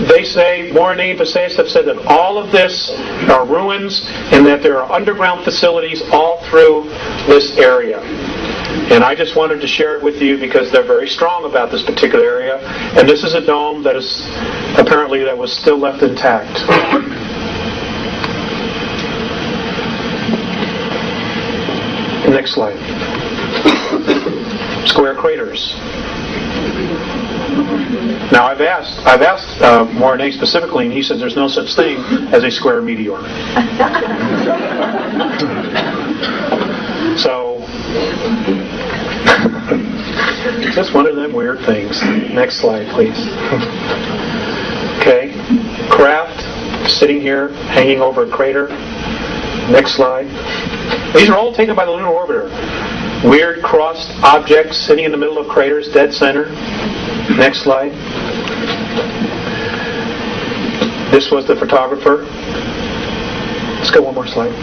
They say, Morine and Passaic have said that all of this are ruins and that there are underground facilities all through this area. And I just wanted to share it with you because they're very strong about this particular area. And this is a dome that is apparently that was still left intact. Next slide. Square craters. Now I've asked Morine specifically, and he said there's no such thing as a square meteor. So just one of them weird things. Next slide, please. Okay, craft sitting here, hanging over a crater. Next slide. These are all taken by the Lunar Orbiter. Weird crossed objects sitting in the middle of craters, dead center. Next slide. This was the photographer. Let's go one more slide.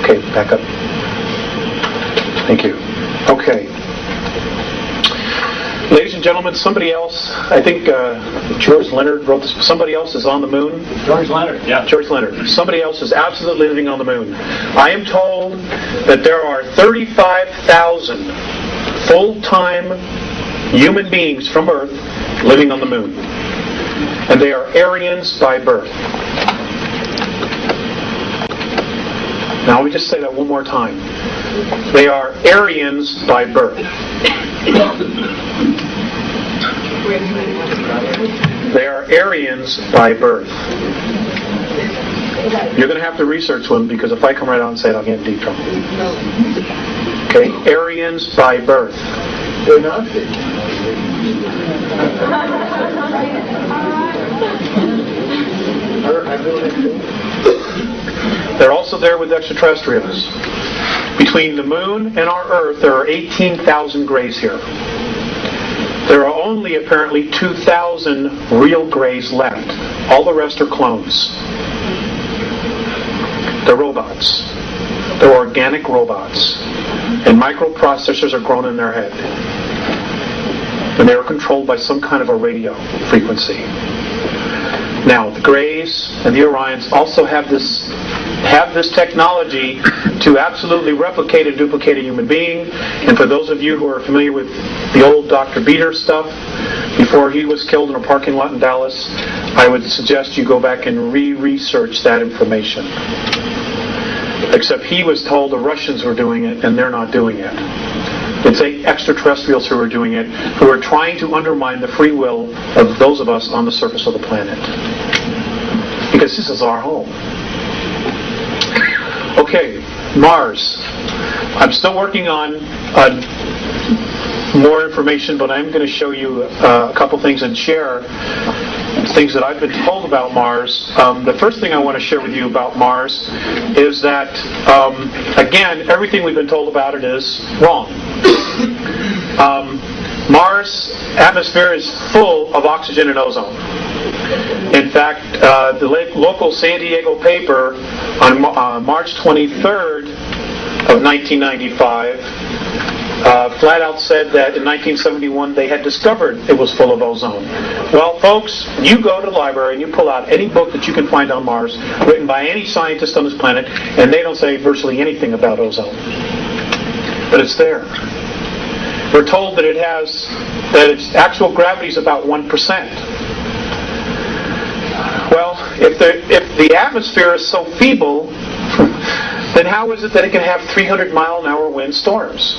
Okay, back up. Thank you. Okay. Ladies and gentlemen, somebody else, I think George Leonard wrote this, somebody else is on the moon. George Leonard, yeah. George Leonard. Somebody else is absolutely living on the moon. I am told that there are 35,000 full-time human beings from Earth living on the moon. And they are Aryans by birth. Now let me just say that one more time. They are Aryans by birth. They are Aryans by birth. You're going to have to research them because if I come right out and say it, I'll get in deep trouble. Okay, Aryans by birth. They're not. They're also there with extraterrestrials. Between the moon and our Earth, there are 18,000 grays here. There are only apparently 2,000 real grays left. All the rest are clones. They're robots. They're organic robots. And microprocessors are grown in their head. And they are controlled by some kind of a radio frequency. Now, the Greys and the Orions also have this technology to absolutely replicate and duplicate a human being. And for those of you who are familiar with the old Dr. Beater stuff, before he was killed in a parking lot in Dallas, I would suggest you go back and re-research that information. Except he was told the Russians were doing it, and they're not doing it. It's extraterrestrials who are doing it, who are trying to undermine the free will of those of us on the surface of the planet. Because this is our home. Okay, Mars. I'm still working on more information, but I'm going to show you a couple things and share things that I've been told about Mars. The first thing I want to share with you about Mars is that, again, everything we've been told about it is wrong. Mars' atmosphere is full of oxygen and ozone. In fact, the local San Diego paper on March 23rd of 1995 flat out said that in 1971 they had discovered it was full of ozone. Well, folks, you go to the library and you pull out any book that you can find on Mars, written by any scientist on this planet, and they don't say virtually anything about ozone. But it's there. We're told that that its actual gravity is about 1%. Well, if the atmosphere is so feeble, then how is it that it can have 300-mile-an-hour wind storms?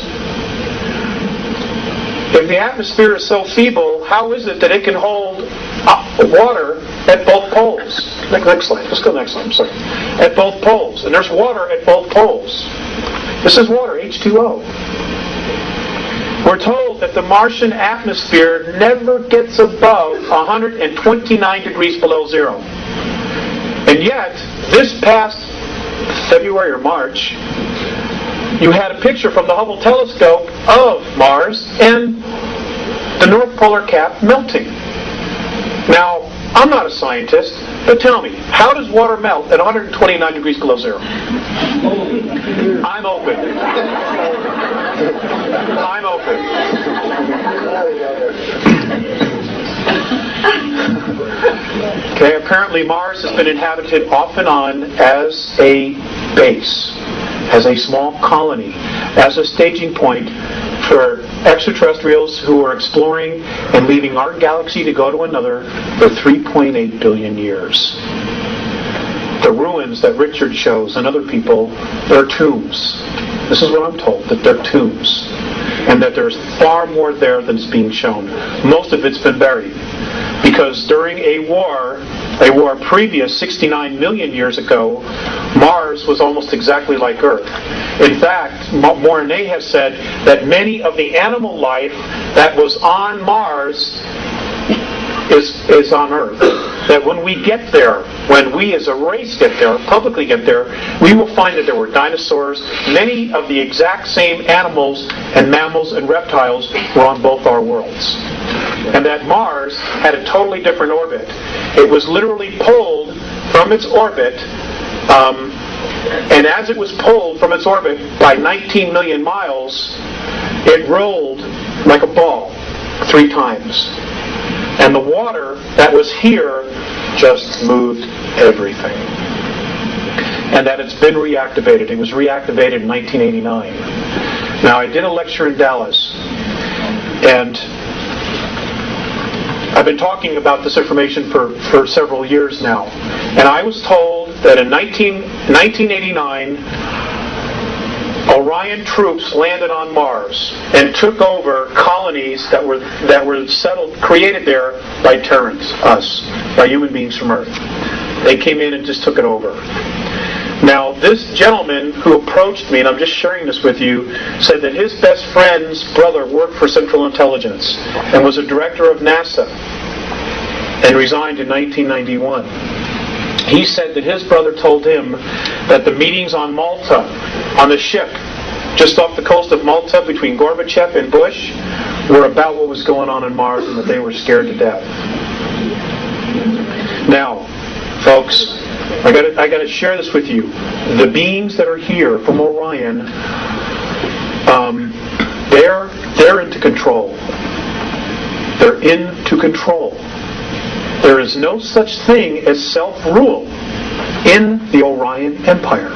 If the atmosphere is so feeble, how is it that it can hold water at both poles? Next slide. Let's go next slide. I'm sorry. At both poles. And there's water at both poles. This is water, H2O. We're told that the Martian atmosphere never gets above 129 degrees below zero. And yet, this past February or March, you had a picture from the Hubble telescope of Mars and the North Polar Cap melting. Now, I'm not a scientist, but tell me, how does water melt at 129 degrees below zero? I'm open. I'm open. Okay, apparently Mars has been inhabited off and on as a base, as a small colony, as a staging point for extraterrestrials who are exploring and leaving our galaxy to go to another for 3.8 billion years. The ruins that Richard shows and other people, they're tombs. This is what I'm told, that they're tombs. And that there's far more there than is being shown. Most of it's been buried. Because during a war previous 69 million years ago, Mars was almost exactly like Earth. In fact, Mornay has said that many of the animal life that was on Mars is on Earth. That when we get there, when we as a race get there, publicly get there, we will find that there were dinosaurs. Many of the exact same animals and mammals and reptiles were on both our worlds. And that Mars had a totally different orbit. It was literally pulled from its orbit, and as it was pulled from its orbit by 19 million miles, it rolled like a ball 3 times. And the water that was here just moved everything. And that it's been reactivated. It was reactivated in 1989. Now, I did a lecture in Dallas, and I've been talking about this information for several years now. And I was told that in 1989, Orion troops landed on Mars and took over colonies that were settled, created there by Terrans, us, by human beings from Earth. They came in and just took it over. Now, this gentleman who approached me, and I'm just sharing this with you, said that his best friend's brother worked for Central Intelligence and was a director of NASA and resigned in 1991. He said that his brother told him that the meetings on Malta, on the ship, just off the coast of Malta between Gorbachev and Bush, were about what was going on Mars and that they were scared to death. Now, folks, I got to share this with you. The beings that are here from Orion, they're into control. They're into control. There is no such thing as self-rule in the Orion Empire.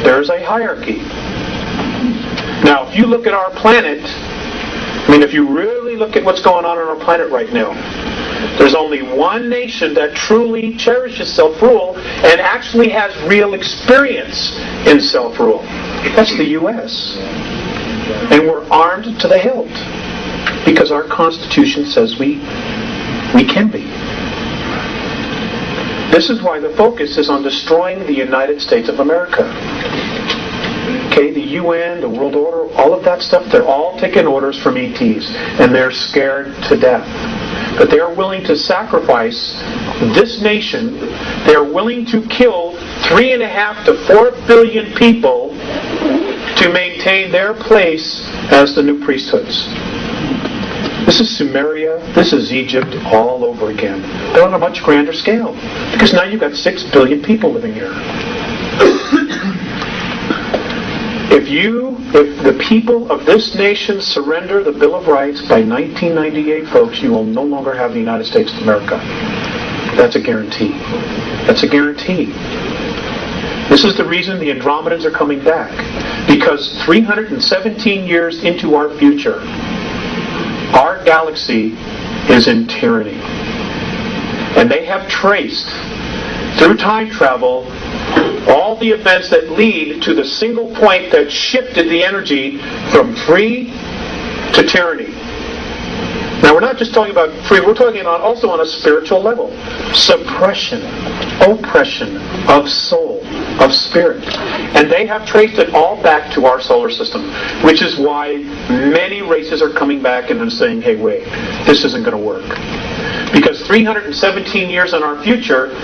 There's a hierarchy. Now, if you look at our planet, if you really look at what's going on our planet right now, there's only one nation that truly cherishes self-rule and actually has real experience in self-rule. That's the U.S. And we're armed to the hilt because our Constitution says we can be. This is why the focus is on destroying the United States of America. Okay, the UN, the World Order, all of that stuff, they're all taking orders from ETs, and they're scared to death. But they are willing to sacrifice this nation. They are willing to kill 3.5 to 4 billion people to maintain their place as the new priesthoods. This is Sumeria, this is Egypt all over again. But on a much grander scale. Because now you've got 6 billion people living here. If the people of this nation surrender the Bill of Rights by 1998, folks, you will no longer have the United States of America. That's a guarantee. That's a guarantee. This is the reason the Andromedans are coming back. Because 317 years into our future, our galaxy is in tyranny. And they have traced, through time travel, all the events that lead to the single point that shifted the energy from free to tyranny. Now, we're not just talking about free, we're talking about also on a spiritual level. Suppression, oppression of soul, of spirit. And they have traced it all back to our solar system, which is why many races are coming back and saying, hey, wait, this isn't going to work. Because 317 years in our future,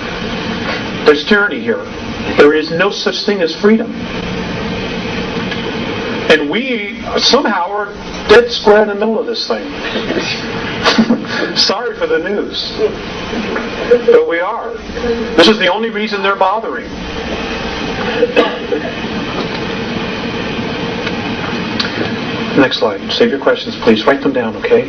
there's tyranny here. There is no such thing as freedom. And we somehow are dead square in the middle of this thing. Sorry for the news. But we are. This is the only reason they're bothering. Next slide. Save your questions, please. Write them down, okay?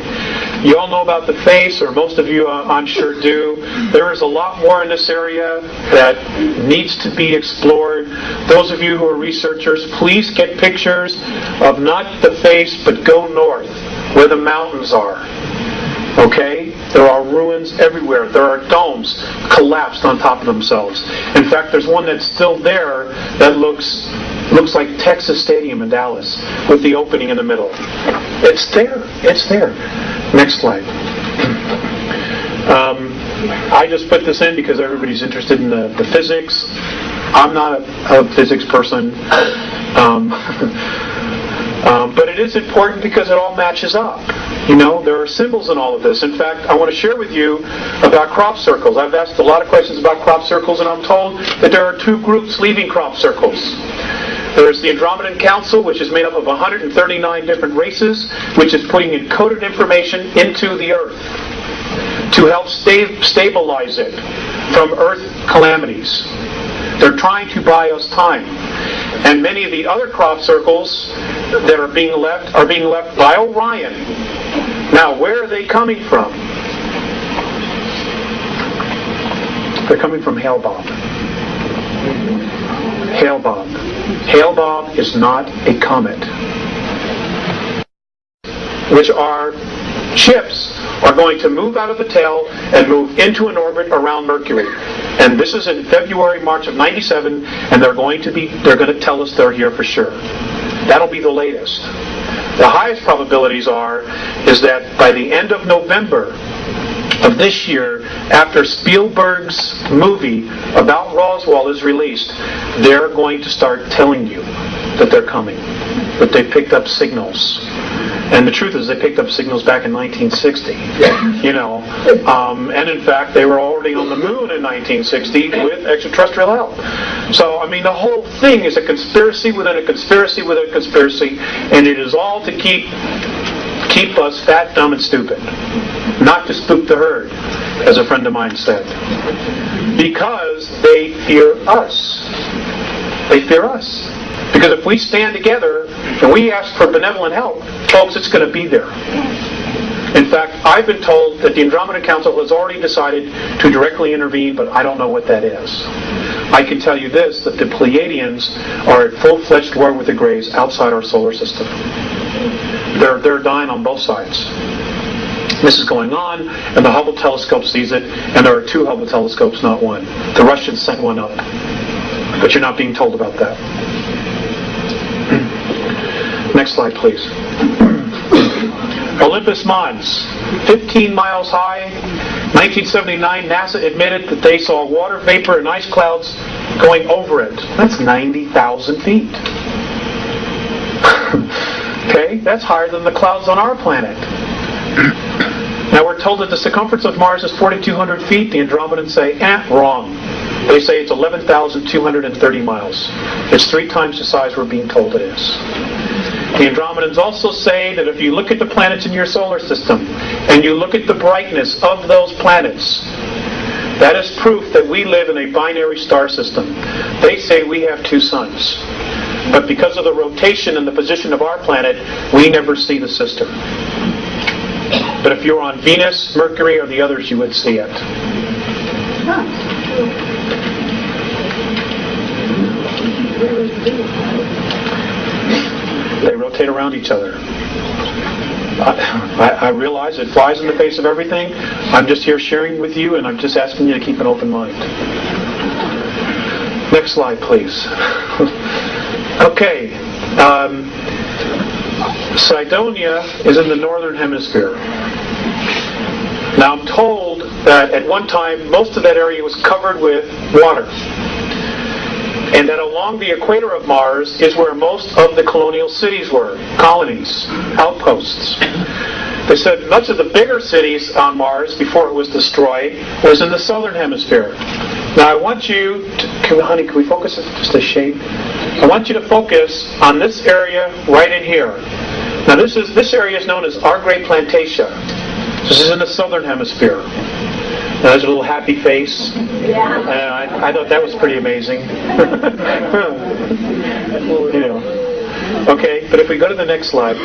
You all know about the face, or most of you, I'm sure, do. There is a lot more in this area that needs to be explored. Those of you who are researchers, please get pictures of not the face, but go north, where the mountains are. Okay? There are ruins everywhere. There are domes collapsed on top of themselves. In fact, there's one that's still there that looks like Texas Stadium in Dallas with the opening in the middle. It's there. It's there. Next slide. I just put this in because everybody's interested in the physics. I'm not a physics person. But it is important because it all matches up. You know, there are symbols in all of this. In fact, I want to share with you about crop circles. I've asked a lot of questions about crop circles, and I'm told that there are two groups leaving crop circles. There's the Andromedan Council, which is made up of 139 different races, which is putting encoded information into the Earth to help stabilize it from Earth calamities. They're trying to buy us time. And many of the other crop circles that are being left by Orion. Now, where are they coming from? They're coming from Hale-Bopp. Hale-Bopp. Hale-Bopp is not a comet. Which are ships are going to move out of the tail and move into an orbit around Mercury. And this is in February, March of 97, and they're going to tell us they're here for sure. That'll be the latest. The highest probabilities is that by the end of November of this year, after Spielberg's movie about Roswell is released, they're going to start telling you that they're coming, that they picked up signals. And the truth is, they picked up signals back in 1960. You know, and in fact, they were already on the moon in 1960 with extraterrestrial help. So, I mean, the whole thing is a conspiracy within a conspiracy within a conspiracy, and it is all to keep us fat, dumb, and stupid, not to spook the herd, as a friend of mine said. Because they fear us. They fear us. Because if we stand together and we ask for benevolent help, folks, it's going to be there. In fact, I've been told that the Andromedan Council has already decided to directly intervene, but I don't know what that is. I can tell you this, that the Pleiadians are at full-fledged war with the Greys outside our solar system. They're dying on both sides. This is going on, and the Hubble telescope sees it, and there are 2 Hubble telescopes, not 1. The Russians sent 1 up. But you're not being told about that. Next slide, please. Olympus Mons, 15 miles high. 1979, NASA admitted that they saw water vapor and ice clouds going over it. That's 90,000 feet. Okay, that's higher than the clouds on our planet. Now we're told that the circumference of Mars is 4,200 feet. The Andromedans say, wrong. They say it's 11,230 miles. It's 3 times the size we're being told it is. The Andromedans also say that if you look at the planets in your solar system and you look at the brightness of those planets, that is proof that we live in a binary star system. They say we have 2 suns. But because of the rotation and the position of our planet, we never see the sister. But if you're on Venus, Mercury, or the others, you would see it. They rotate around each other. I realize it flies in the face of everything. I'm just here sharing with you, and I'm just asking you to keep an open mind. Next slide, please. Okay. Cydonia is in the northern hemisphere. Now I'm told that at one time most of that area was covered with water. And that along the equator of Mars is where most of the colonial cities were, colonies, outposts. They said much of the bigger cities on Mars before it was destroyed was in the southern hemisphere. Now I want you to, honey, can we focus just a shade? I want you to focus on this area right in here. Now this area is known as our Great Plantatia. This is in the southern hemisphere. Now, there's a little happy face. Yeah. I thought that was pretty amazing. You know. Okay, but if we go to the next slide.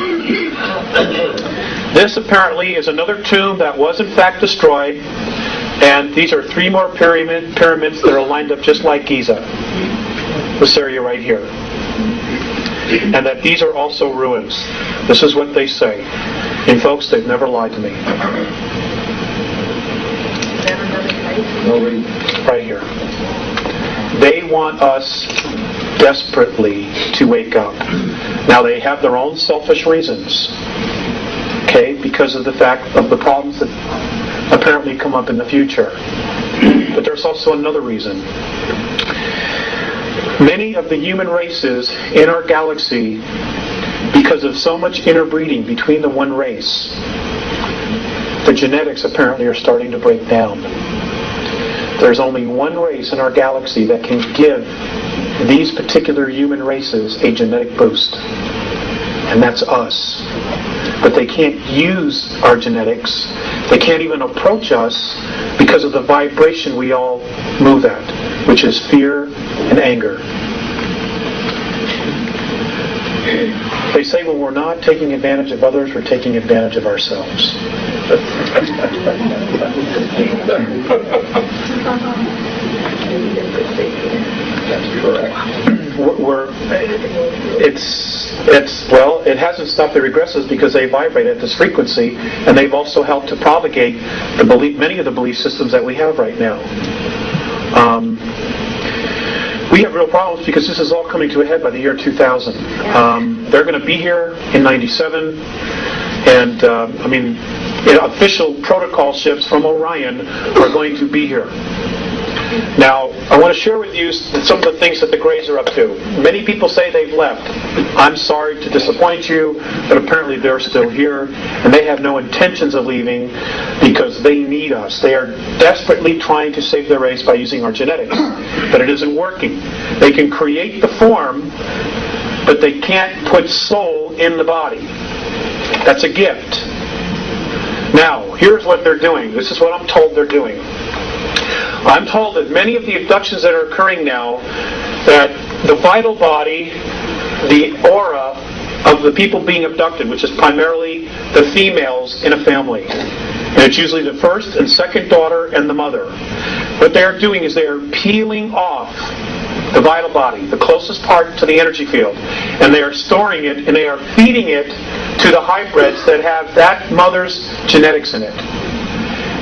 This apparently is another tomb that was in fact destroyed. And these are 3 more pyramids that are lined up just like Giza. This area right here. And that these are also ruins. This is what they say. And folks, they've never lied to me. Right here. They want us desperately to wake up. Now they have their own selfish reasons. Okay, because of the fact of the problems that apparently come up in the future. But there's also another reason. Many of the human races in our galaxy, because of so much interbreeding between the one race, the genetics apparently are starting to break down. There's only one race in our galaxy that can give these particular human races a genetic boost. And that's us. But they can't use our genetics. They can't even approach us because of the vibration we all move at, which is fear and anger. They say when we're not taking advantage of others, we're taking advantage of ourselves. That's correct. It hasn't stopped the regressives because they vibrate at this frequency, and they've also helped to propagate many of the belief systems that we have right now. We have real problems because this is all coming to a head by the year 2000. They're going to be here in 97, and official protocol ships from Orion are going to be here. Now, I want to share with you some of the things that the Greys are up to. Many people say they've left. I'm sorry to disappoint you, but apparently they're still here, and they have no intentions of leaving because they need us. They are desperately trying to save their race by using our genetics, but it isn't working. They can create the form, but they can't put soul in the body. That's a gift. Now, here's what they're doing. This is what I'm told they're doing. I'm told that many of the abductions that are occurring now, that the vital body, the aura of the people being abducted, which is primarily the females in a family, and it's usually the first and second daughter and the mother, what they are doing is they are peeling off the vital body, the closest part to the energy field, and they are storing it and they are feeding it to the hybrids that have that mother's genetics in it.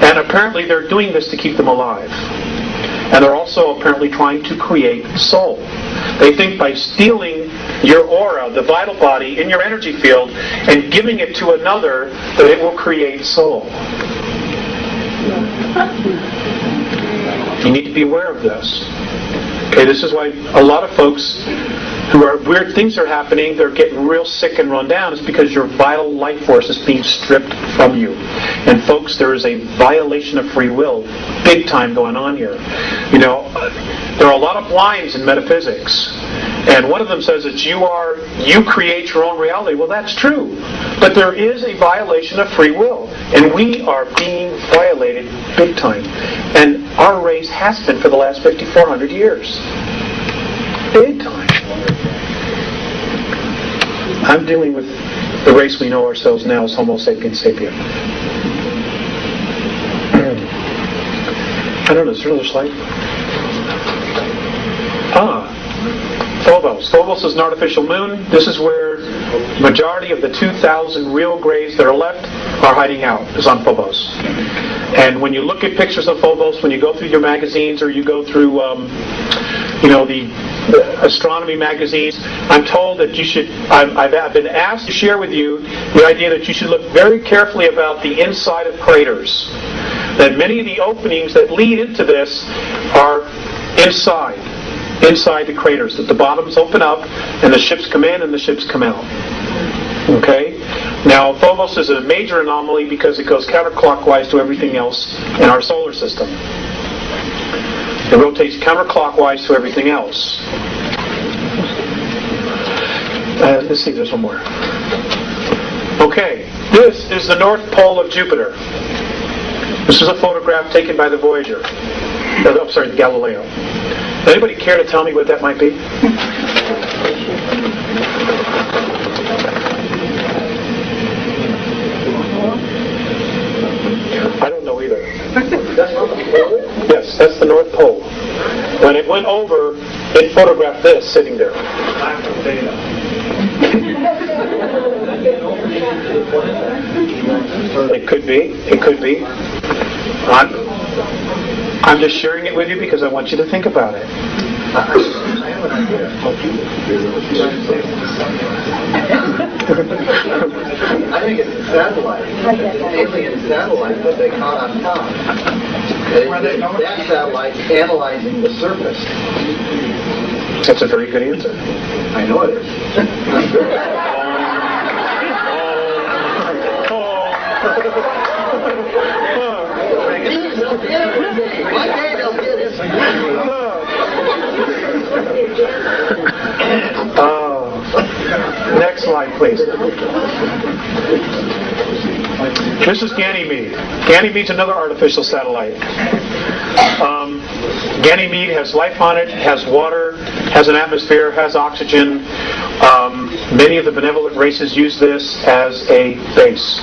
And apparently they're doing this to keep them alive. And they're also apparently trying to create soul. They think by stealing your aura, the vital body, in your energy field, and giving it to another, that it will create soul. You need to be aware of this. Okay, this is why a lot of folks who are weird things are happening, they're getting real sick and run down. It's because your vital life force is being stripped from you. And folks, there is a violation of free will, big time going on here. You know, there are a lot of blinds in metaphysics. And one of them says that you create your own reality. Well, that's true. But there is a violation of free will. And we are being violated big time. And our race has been for the last 5,400 years. Big time. I'm dealing with the race we know ourselves now as Homo sapiens sapien. I don't know, is there another slide? Phobos. Phobos is an artificial moon. This is where the majority of the 2,000 real grays that are left are hiding out, is on Phobos. And when you look at pictures of Phobos, when you go through your magazines or you go through, the astronomy magazines, I'm told that you should, I've been asked to share with you the idea that you should look very carefully about the inside of craters. That many of the openings that lead into this are inside the craters, that the bottoms open up and the ships come in and the ships come out. Okay? Now, Phobos is a major anomaly because it goes counterclockwise to everything else in our solar system. It rotates counterclockwise to everything else. Let's see, there's one more. Okay, this is the North Pole of Jupiter. This is a photograph taken by the Voyager. The Galileo. Anybody care to tell me what that might be? I don't know either. Yes, that's the North Pole. When it went over, it photographed this sitting there. It could be. It could be. I'm just sharing it with you because I want you to think about it. I have an idea. I think it's a satellite. It's an alien satellite that they caught on top. That satellite's analyzing the surface. That's a very good answer. I know it is. One day they'll get it. Next slide, please. This is Ganymede. Ganymede's another artificial satellite. Ganymede has life on it, has water, has an atmosphere, has oxygen. Many of the benevolent races use this as a base.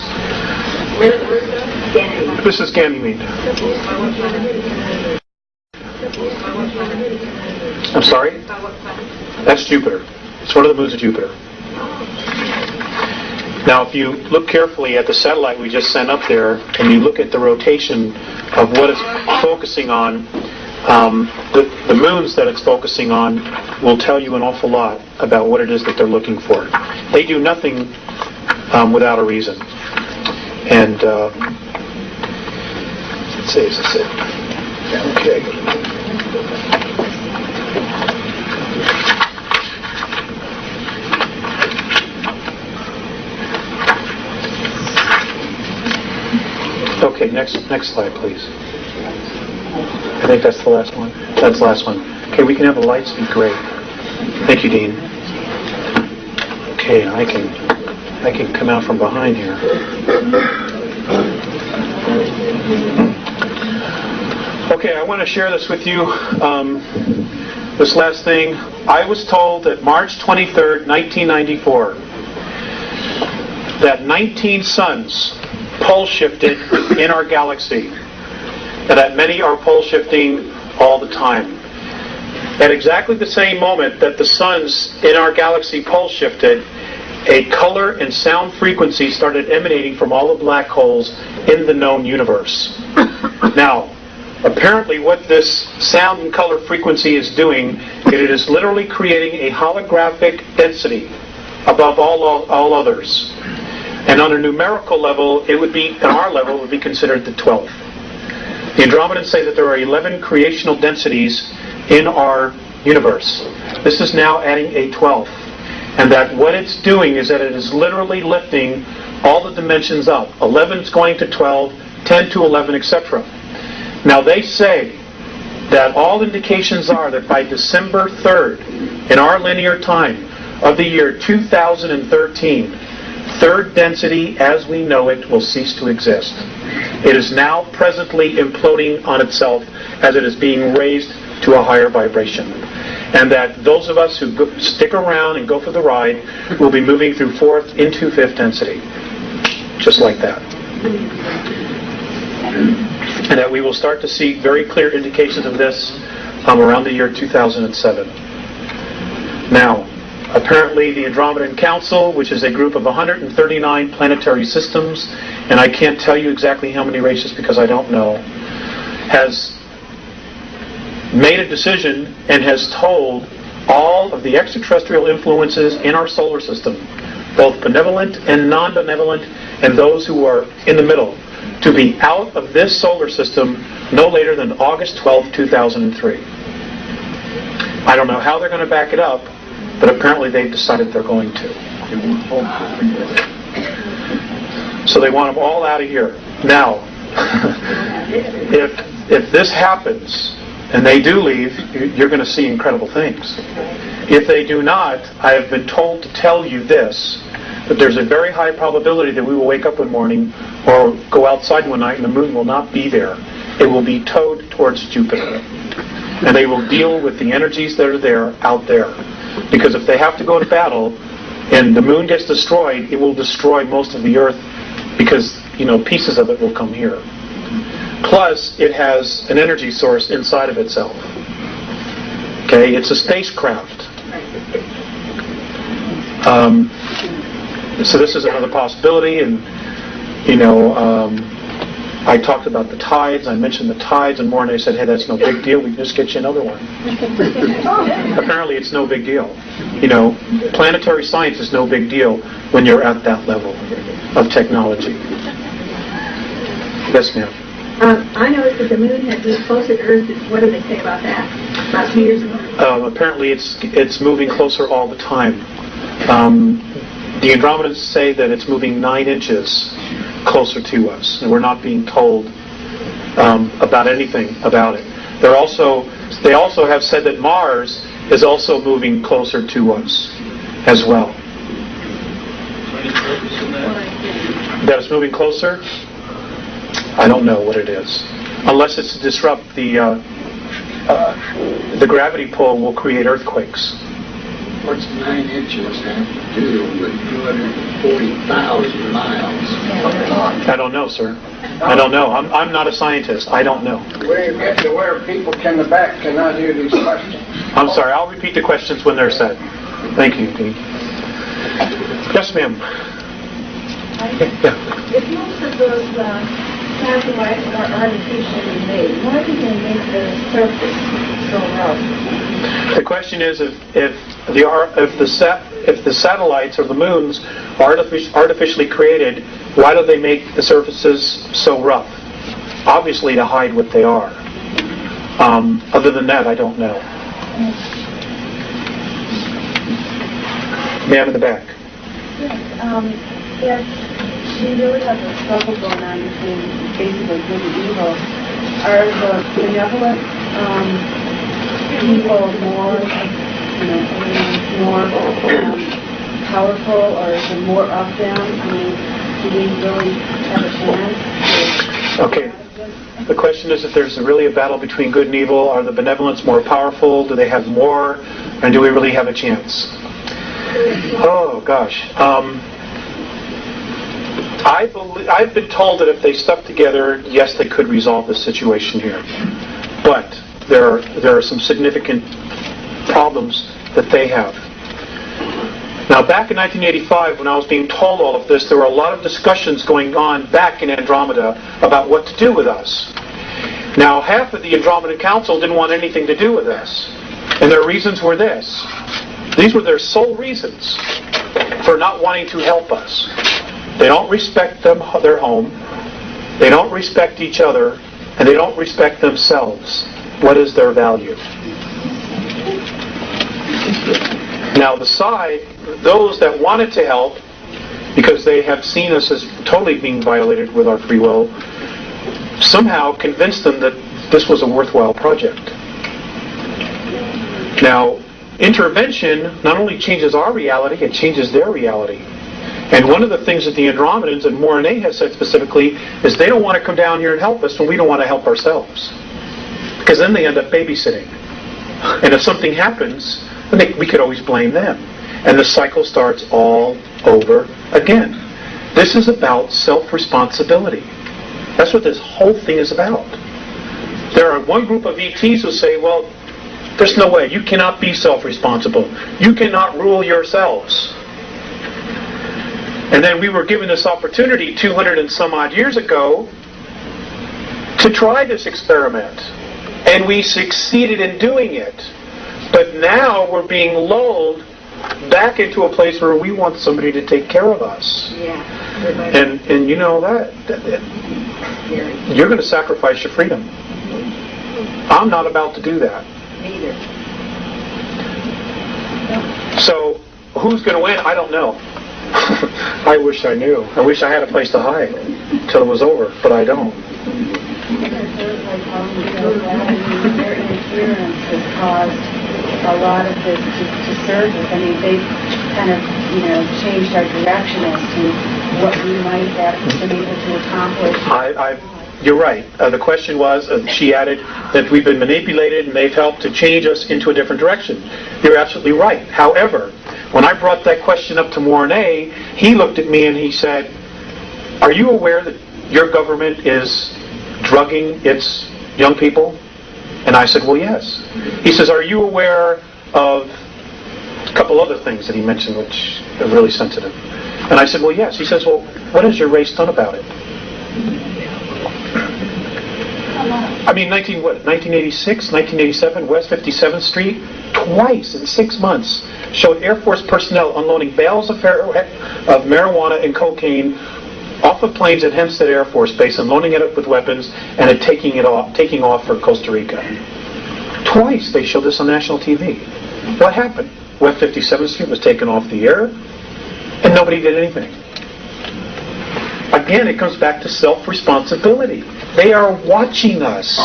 This is Ganymede. I'm sorry? That's Jupiter. It's one of the moons of Jupiter. Now, if you look carefully at the satellite we just sent up there, and you look at the rotation of what it's focusing on, the moons that it's focusing on will tell you an awful lot about what it is that they're looking for. They do nothing without a reason. And let's see, is this it? Okay. Okay, next slide, please. I think that's the last one. That's the last one. Okay, we can have the lights be great. Thank you, Dean. Okay, I can come out from behind here. Okay, I want to share this with you. This last thing, I was told that March 23rd, 1994, that 19 suns pole shifted in our galaxy, and that many are pole shifting all the time. At exactly the same moment that the suns in our galaxy pole shifted, a color and sound frequency started emanating from all the black holes in the known universe. Now, apparently what this sound and color frequency is doing, it is literally creating a holographic density above all others. And on a numerical level, it would be, on our level, it would be considered the 12th. The Andromedans say that there are 11 creational densities in our universe. This is now adding a 12th. And that what it's doing is that it is literally lifting all the dimensions up. 11 is going to 12, 10 to 11, etc. Now they say that all indications are that by December 3rd, in our linear time of the year 2013, third density as we know it will cease to exist. It is now presently imploding on itself as it is being raised to a higher vibration. And that those of us who stick around and go for the ride will be moving through fourth into fifth density. Just like that. And that we will start to see very clear indications of this around the year 2007. Now, apparently the Andromedan Council, which is a group of 139 planetary systems, and I can't tell you exactly how many races because I don't know, has made a decision and has told all of the extraterrestrial influences in our solar system, both benevolent and non-benevolent, and those who are in the middle, to be out of this solar system no later than August 12, 2003. I don't know how they're going to back it up, but apparently they've decided they're going to. So they want them all out of here. Now, if this happens, and they do leave, you're going to see incredible things. If they do not, I have been told to tell you this, that there's a very high probability that we will wake up one morning or go outside one night and the moon will not be there. It will be towed towards Jupiter. And they will deal with the energies that are there out there. Because if they have to go to battle and the moon gets destroyed, it will destroy most of the Earth because, pieces of it will come here. Plus, it has an energy source inside of itself. Okay, it's a spacecraft. So this is another possibility, and I talked about the tides. I mentioned the tides, and more, and they said, "Hey, that's no big deal. We can just get you another one." Apparently, it's no big deal. Planetary science is no big deal when you're at that level of technology. Yes, ma'am. I noticed that the moon had moved closer to Earth. What did they say about that? About 2 years ago? Apparently, it's moving closer all the time. The Andromedans say that it's moving 9 inches closer to us, and we're not being told about anything about it. They also have said that Mars is also moving closer to us as well. That it's moving closer? I don't know what it is. Unless it's to disrupt the gravity pull will create earthquakes. What's 9 inches have to do with 240,000 miles? I don't know, sir. I don't know. I'm not a scientist. I don't know. Where you get to where people in the back cannot hear these questions. I'm sorry. I'll repeat the questions when they're said. Thank you, Dean. Yes, ma'am. Yeah. If most of those satellites are artificially made, why do they make the surface so rough? The question is if the satellites or the moons are artificially created, why do they make the surfaces so rough? Obviously to hide what they are. Other than that, I don't know. Ma'am in the back. Yes, we really have a struggle going on between basically good and evil. Are the benevolent people more, more powerful, or is there more of them? I mean, do we really have a chance? Okay. The question is if there's really a battle between good and evil. Are the benevolents more powerful? Do they have more? And do we really have a chance? Oh, gosh. I've been told that if they stuck together, yes, they could resolve the situation here. But there are some significant problems that they have. Now, back in 1985, when I was being told all of this, there were a lot of discussions going on back in Andromeda about what to do with us. Now, half of the Andromedan Council didn't want anything to do with us. And their reasons were this. These were their sole reasons for not wanting to help us. They don't respect their home, they don't respect each other, and they don't respect themselves. What is their value? Now, those that wanted to help, because they have seen us as totally being violated with our free will, somehow convinced them that this was a worthwhile project. Now, intervention not only changes our reality, it changes their reality. And one of the things that the Andromedans and Morine has said specifically is they don't want to come down here and help us when we don't want to help ourselves. Because then they end up babysitting. And if something happens, then we could always blame them. And the cycle starts all over again. This is about self-responsibility. That's what this whole thing is about. There are one group of ETs who say, well, there's no way. You cannot be self-responsible. You cannot rule yourselves. And then we were given this opportunity 200 and some odd years ago to try this experiment. And we succeeded in doing it. But now we're being lulled back into a place where we want somebody to take care of us. Yeah. And you know that you're going to sacrifice your freedom. I'm not about to do that. Neither. So who's going to win? I don't know. I wish I knew. I wish I had a place to hide till it was over, but I don't. Their interference has caused a lot of this to surface. I mean, they've kind of, changed our direction as to what we might have been able to accomplish. You're right. The question was, she added, that we've been manipulated and they've helped to change us into a different direction. You're absolutely right. However, when I brought that question up to Mornay, he looked at me and he said, are you aware that your government is drugging its young people? And I said, well, yes. He says, are you aware of a couple other things that he mentioned which are really sensitive? And I said, well, yes. He says, well, what has your race done about it? I mean, 1986, 1987, West 57th Street, twice in 6 months, showed Air Force personnel unloading bales of marijuana and cocaine off of planes at Hempstead Air Force Base and loading it up with weapons and then taking off for Costa Rica. Twice they showed this on national TV. What happened? West 57th Street was taken off the air and nobody did anything. Again, it comes back to self-responsibility. They are watching us.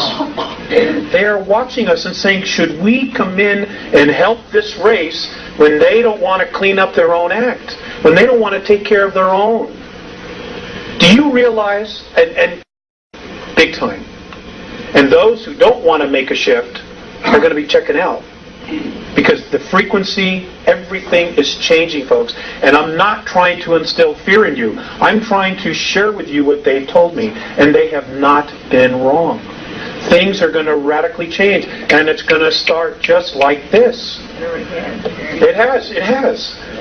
They are watching us and saying, should we come in and help this race when they don't want to clean up their own act? When they don't want to take care of their own? Do you realize, and big time, and those who don't want to make a shift are going to be checking out. Because the frequency, everything is changing, folks. And I'm not trying to instill fear in you. I'm trying to share with you what they've told me. And they have not been wrong. Things are going to radically change. And it's going to start just like this. It has.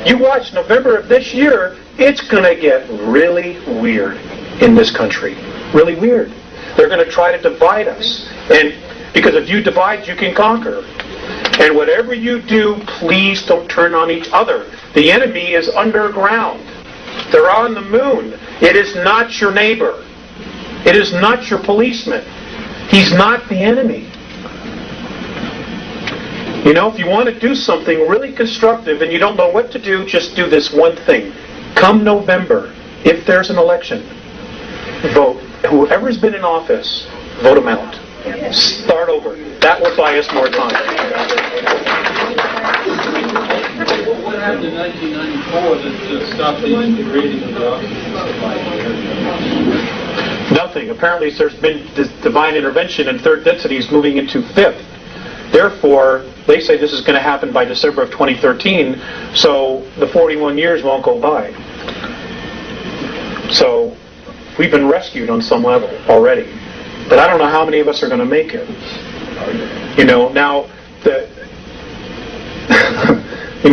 You watch November of this year, it's going to get really weird in this country. Really weird. They're going to try to divide us. And because if you divide, you can conquer. And whatever you do, please don't turn on each other. The enemy is underground. They're on the moon. It is not your neighbor. It is not your policeman. He's not the enemy. You know, if you want to do something really constructive and you don't know what to do, just do this one thing. Come November, if there's an election, vote. Whoever's been in office, vote him out. Start over. That will buy us more time. What happened in 1994 that stopped the integrating of the oxygen supply? Nothing. Apparently there's been this divine intervention and third density is moving into fifth. Therefore, they say this is going to happen by December of 2013, so the 41 years won't go by. So we've been rescued on some level already. But I don't know how many of us are going to make it. Now,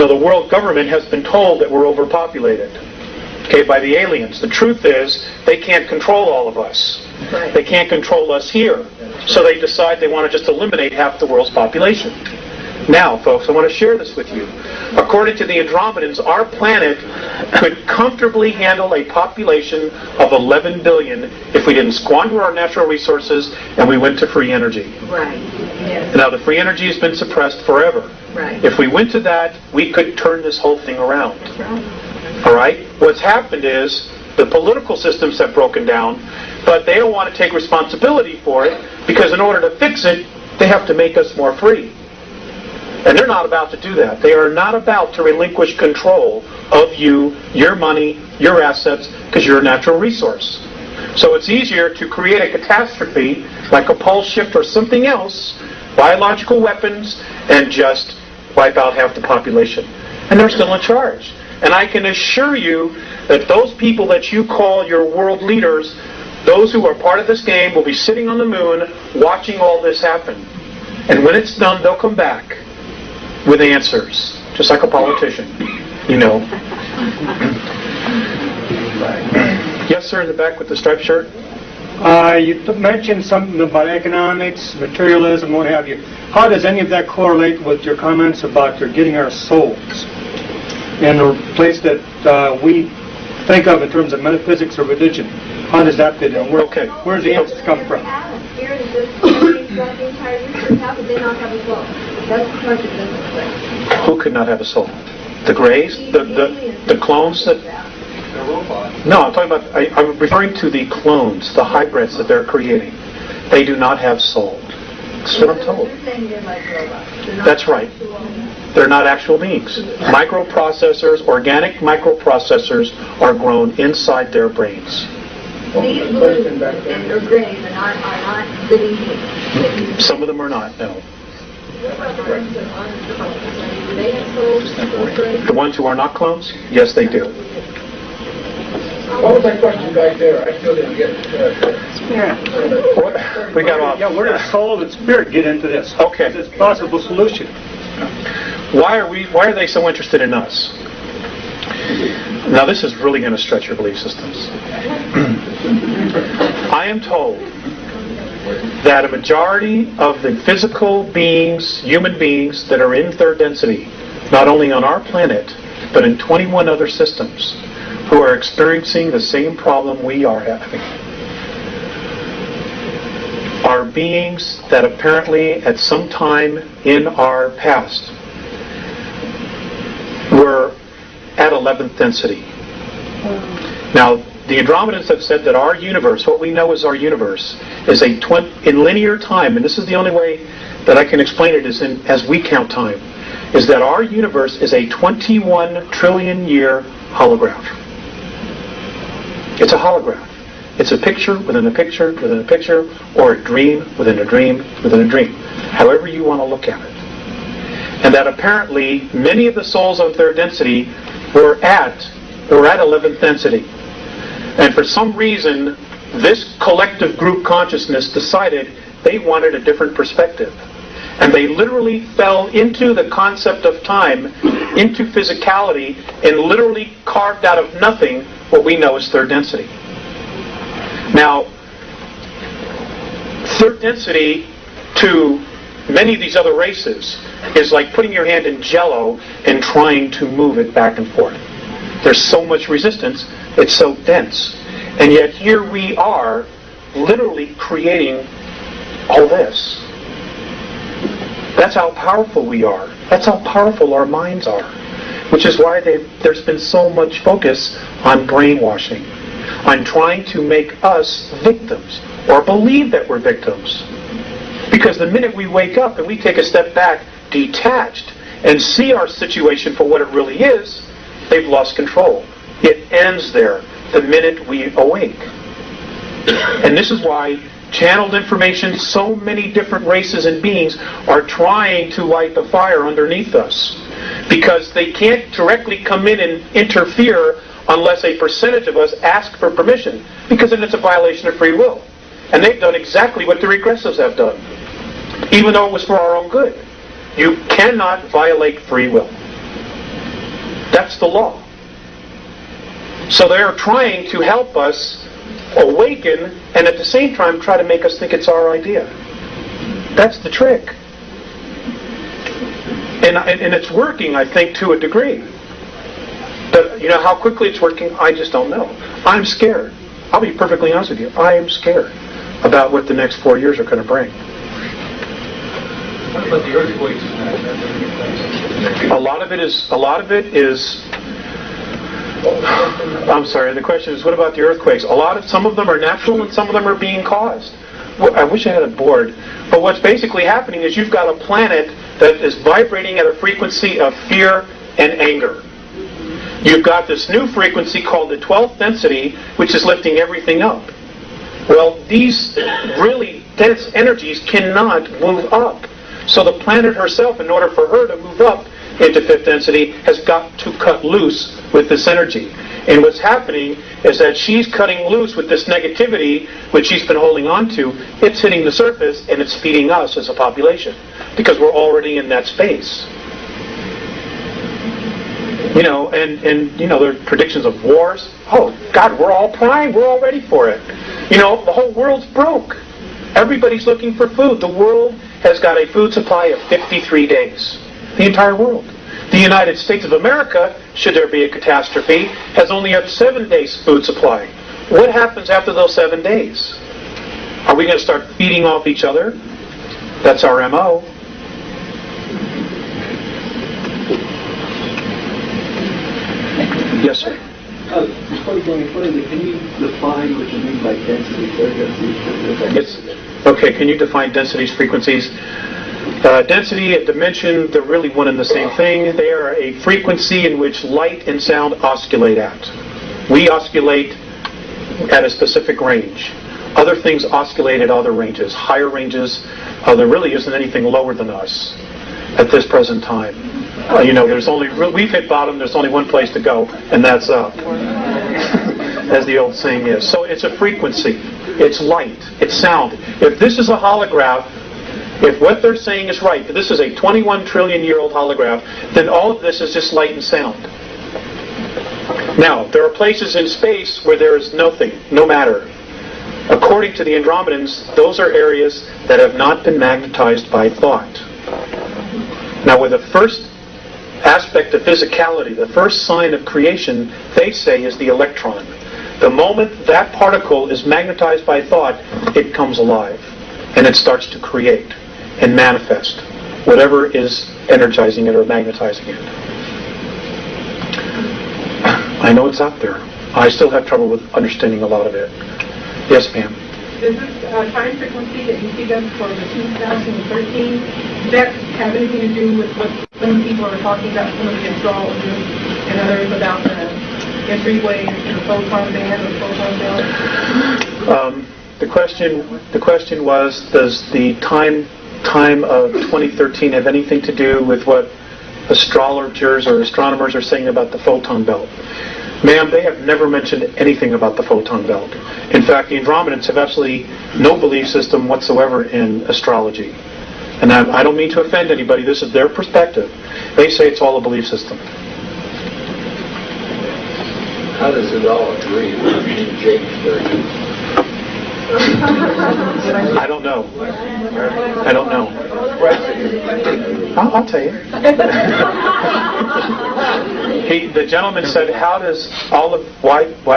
the world government has been told that we're overpopulated, by the aliens. The truth is, they can't control all of us. Right. They can't control us here. So they decide they want to just eliminate half the world's population. Now, folks, I want to share this with you. According to the Andromedans, our planet could comfortably handle a population of 11 billion if we didn't squander our natural resources and we went to free energy. Right. Yes. Now, the free energy has been suppressed forever. Right. If we went to that, we could turn this whole thing around. Right. All right? What's happened is the political systems have broken down, but they don't want to take responsibility for it because in order to fix it, they have to make us more free. And they're not about to do that. They are not about to relinquish control of you, your money, your assets, because you're a natural resource. So it's easier to create a catastrophe, like a pole shift or something else, biological weapons, and just wipe out half the population. And they're still in charge. And I can assure you that those people that you call your world leaders, those who are part of this game, will be sitting on the moon watching all this happen. And when it's done, they'll come back with answers, just like a politician, Yes, sir, in the back with the striped shirt. You mentioned something about economics, materialism, what have you. How does any of that correlate with your comments about getting our souls in a place that we think of in terms of metaphysics or religion? How does that fit in? Where does the answers come from? Spirit is just throughout the entire universe. How could they not have a soul? That's the question that doesn't play. Who could not have a soul? The Greys? The clones that... They're robots. No, I'm talking about... I'm referring to the clones, the hybrids that they're creating. They do not have soul. That's what I'm told. You're saying they're like robots. They're not That's right. actual beings. They're not actual beings. Microprocessors, organic microprocessors are grown inside their brains. These blues and or grays are not living beings. Some of them are not, no. What about the ones that aren't clones? Do they have souls? The ones who are not clones? Yes, they do. What was that question back there? I still didn't get it. We got off. Yeah, where does soul and spirit get into this? Okay. Is this a possible solution? Why are they so interested in us? Now this is really going to stretch your belief systems. I am told that a majority of the physical beings, human beings that are in third density, not only on our planet, but in 21 other systems, who are experiencing the same problem we are having, are beings that apparently at some time in our past were at 11th density. Now, the Andromedans have said that our universe, what we know as our universe, is in linear time, and this is the only way that I can explain it, is as we count time, is that our universe is a 21 trillion year holograph. It's a holograph. It's a picture within a picture within a picture, or a dream within a dream within a dream, however you want to look at it. And that apparently many of the souls on third density were at 11th density. And for some reason, this collective group consciousness decided they wanted a different perspective. And they literally fell into the concept of time, into physicality, and literally carved out of nothing what we know as third density. Now, third density to many of these other races is like putting your hand in Jell-O and trying to move it back and forth. There's so much resistance, it's so dense. And yet here we are literally creating all this. That's how powerful we are. That's how powerful our minds are. Which is why there's been so much focus on brainwashing, on trying to make us victims, or believe that we're victims. Because the minute we wake up and we take a step back, detached, and see our situation for what it really is, they've lost control. It ends there the minute we awake. And this is why channeled information, so many different races and beings are trying to light the fire underneath us. Because they can't directly come in and interfere unless a percentage of us ask for permission, because then it's a violation of free will. And they've done exactly what the regressives have done, even though it was for our own good. You cannot violate free will. That's the law. So they're trying to help us awaken and at the same time try to make us think it's our idea. That's the trick. And it's working, I think, to a degree. But, you know, how quickly it's working, I just don't know. I'm scared. I'll be perfectly honest with you. I am scared about what the next 4 years are going to bring. What about the earthquakes? A lot of it is. I'm sorry. The question is, what about the earthquakes? Some of them are natural, and some of them are being caused. I wish I had a board. But what's basically happening is you've got a planet that is vibrating at a frequency of fear and anger. You've got this new frequency called the 12th density, which is lifting everything up. Well, these really dense energies cannot move up. So the planet herself, in order for her to move up into 5th density, has got to cut loose with this energy. And what's happening is that she's cutting loose with this negativity, which she's been holding on to. It's hitting the surface, and it's feeding us as a population, because we're already in that space. You know, and you know, there are predictions of wars. Oh, God, we're all primed. We're all ready for it. You know, the whole world's broke. Everybody's looking for food. The world has got a food supply of 53 days. The entire world. The United States of America, should there be a catastrophe, has only a 7 days food supply. What happens after those 7 days? Are we going to start feeding off each other? That's our MO. Yes, sir. Before you go any further, can you define what you mean by density, frequency? Yes. Okay, can you define densities, frequencies? Density and dimension, they're really one and the same thing. They are a frequency in which light and sound oscillate at. We oscillate at a specific range. Other things oscillate at other ranges, higher ranges. There really isn't anything lower than us at this present time. You know, we've hit bottom, there's only one place to go, and that's up, as the old saying is. So it's a frequency, it's light, it's sound. If this is a holograph, if what they're saying is right, that this is a 21 trillion year old holograph, then all of this is just light and sound. Now, there are places in space where there is nothing, no matter. According to the Andromedans, those are areas that have not been magnetized by thought. Now, with the first aspect of physicality, the first sign of creation, they say, is the electron. The moment that particle is magnetized by thought, it comes alive, and it starts to create and manifest whatever is energizing it or magnetizing it. I know it's out there. I still have trouble with understanding a lot of it. Yes, ma'am. Does this time frequency that you speak of for the 2013, does that have anything to do with what some people are talking about, some of the astrologers and others, about the entryway into the photon band or photon belt? The question was, does the time of 2013 have anything to do with what astrologers or astronomers are saying about the photon belt? Ma'am, they have never mentioned anything about the photon belt. In fact, the Andromedans have absolutely no belief system whatsoever in astrology. And I don't mean to offend anybody. This is their perspective. They say it's all a belief system. How does it all agree with King James Version? I don't know. I don't know. I'll tell you. The gentleman said, why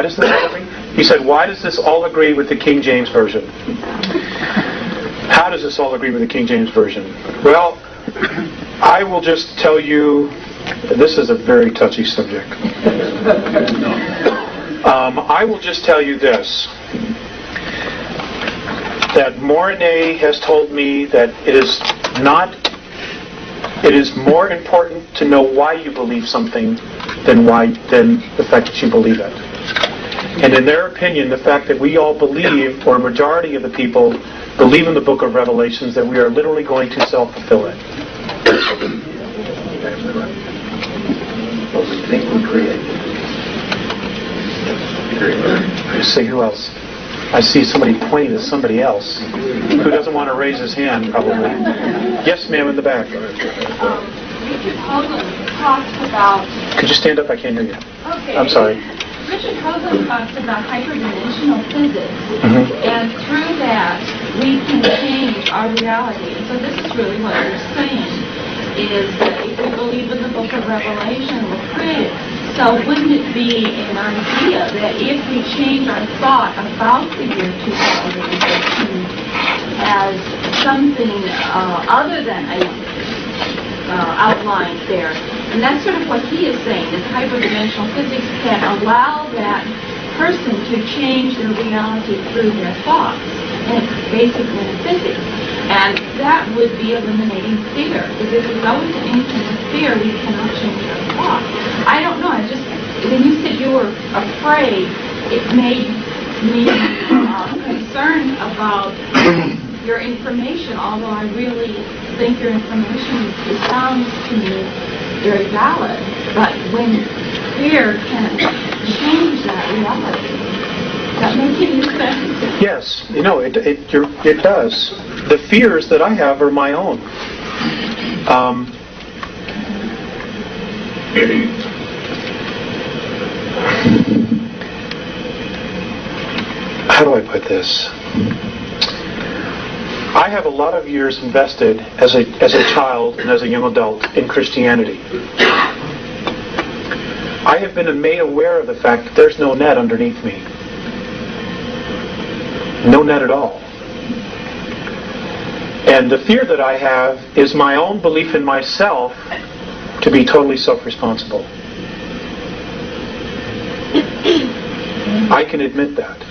does this all agree? He said, why does this all agree with the King James Version? How does this all agree with the King James Version? Well, I will just tell you, this is a very touchy subject. I will just tell you this, that Mornay has told me that it is more important to know why you believe something than the fact that you believe it. And in their opinion, the fact that we all believe, or a majority of the people believe in the book of Revelations, that we are literally going to self-fulfill it. What we think we create. I see, who else? I see somebody pointing to somebody else who doesn't want to raise his hand, probably. Yes, ma'am, in the back. Richard Hoagland talks about... Could you stand up? I can't hear you. Okay. I'm sorry. Richard Hoagland talks about hyperdimensional physics, Mm-hmm. and through that we can change our reality. So this is really what you're saying, is that if we believe in the book of Revelation, we're created. So wouldn't it be an idea that if we change our thought about the year 2015 as something other than a outlined there, and that's sort of what he is saying, is hyperdimensional physics can allow that person to change their reality through their thoughts, and it's basic metaphysics. And that would be eliminating fear, because if we go into anything with fear, we cannot change our thought. I don't know, when you said you were afraid, it made me concerned about your information, although I really think your information sounds to me very valid. But when fear can change that reality, that makes any sense? Yes, it does. The fears that I have are my own. How do I put this? I have a lot of years invested as a child and as a young adult in Christianity. I have been made aware of the fact that there's no net underneath me. No net at all. And the fear that I have is my own belief in myself to be totally self-responsible. I can admit that.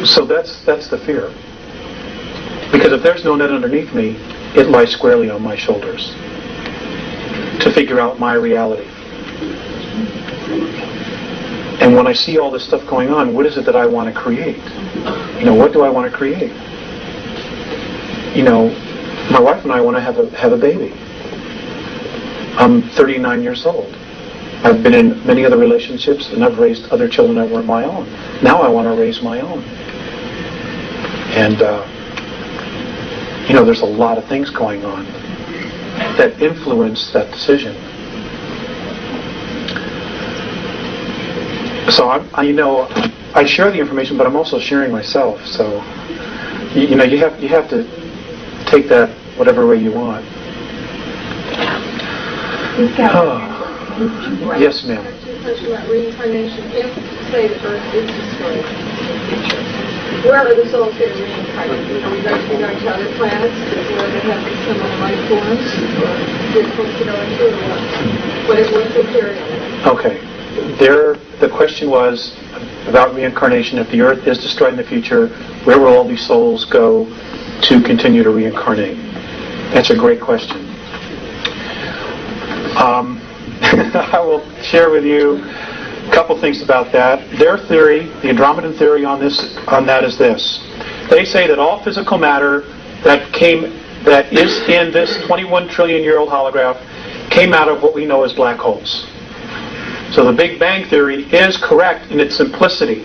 So that's the fear. Because if there's no net underneath me, it lies squarely on my shoulders to figure out my reality. And when I see all this stuff going on, what is it that I want to create? What do I want to create? My wife and I want to have a baby. I'm 39 years old. I've been in many other relationships, and I've raised other children that weren't my own. Now I want to raise my own. And, there's a lot of things going on that influence that decision. So I share the information, but I'm also sharing myself. So you have to take that whatever way you want. Yes, ma'am. Question about reincarnation. If, say, the Earth is destroyed in the future, where are the souls going to reincarnate? Are we going to other planets where they have similar life forms? Or they're supposed to go into, or what? What's the theory on that? Okay. The question was about reincarnation. If the Earth is destroyed in the future, where will all these souls go to continue to reincarnate? That's a great question. I will share with you a couple things about that. Their theory, the Andromedan theory on that is this. They say that all physical matter that is in this 21 trillion year old holograph came out of what we know as black holes. So the Big Bang theory is correct in its simplicity.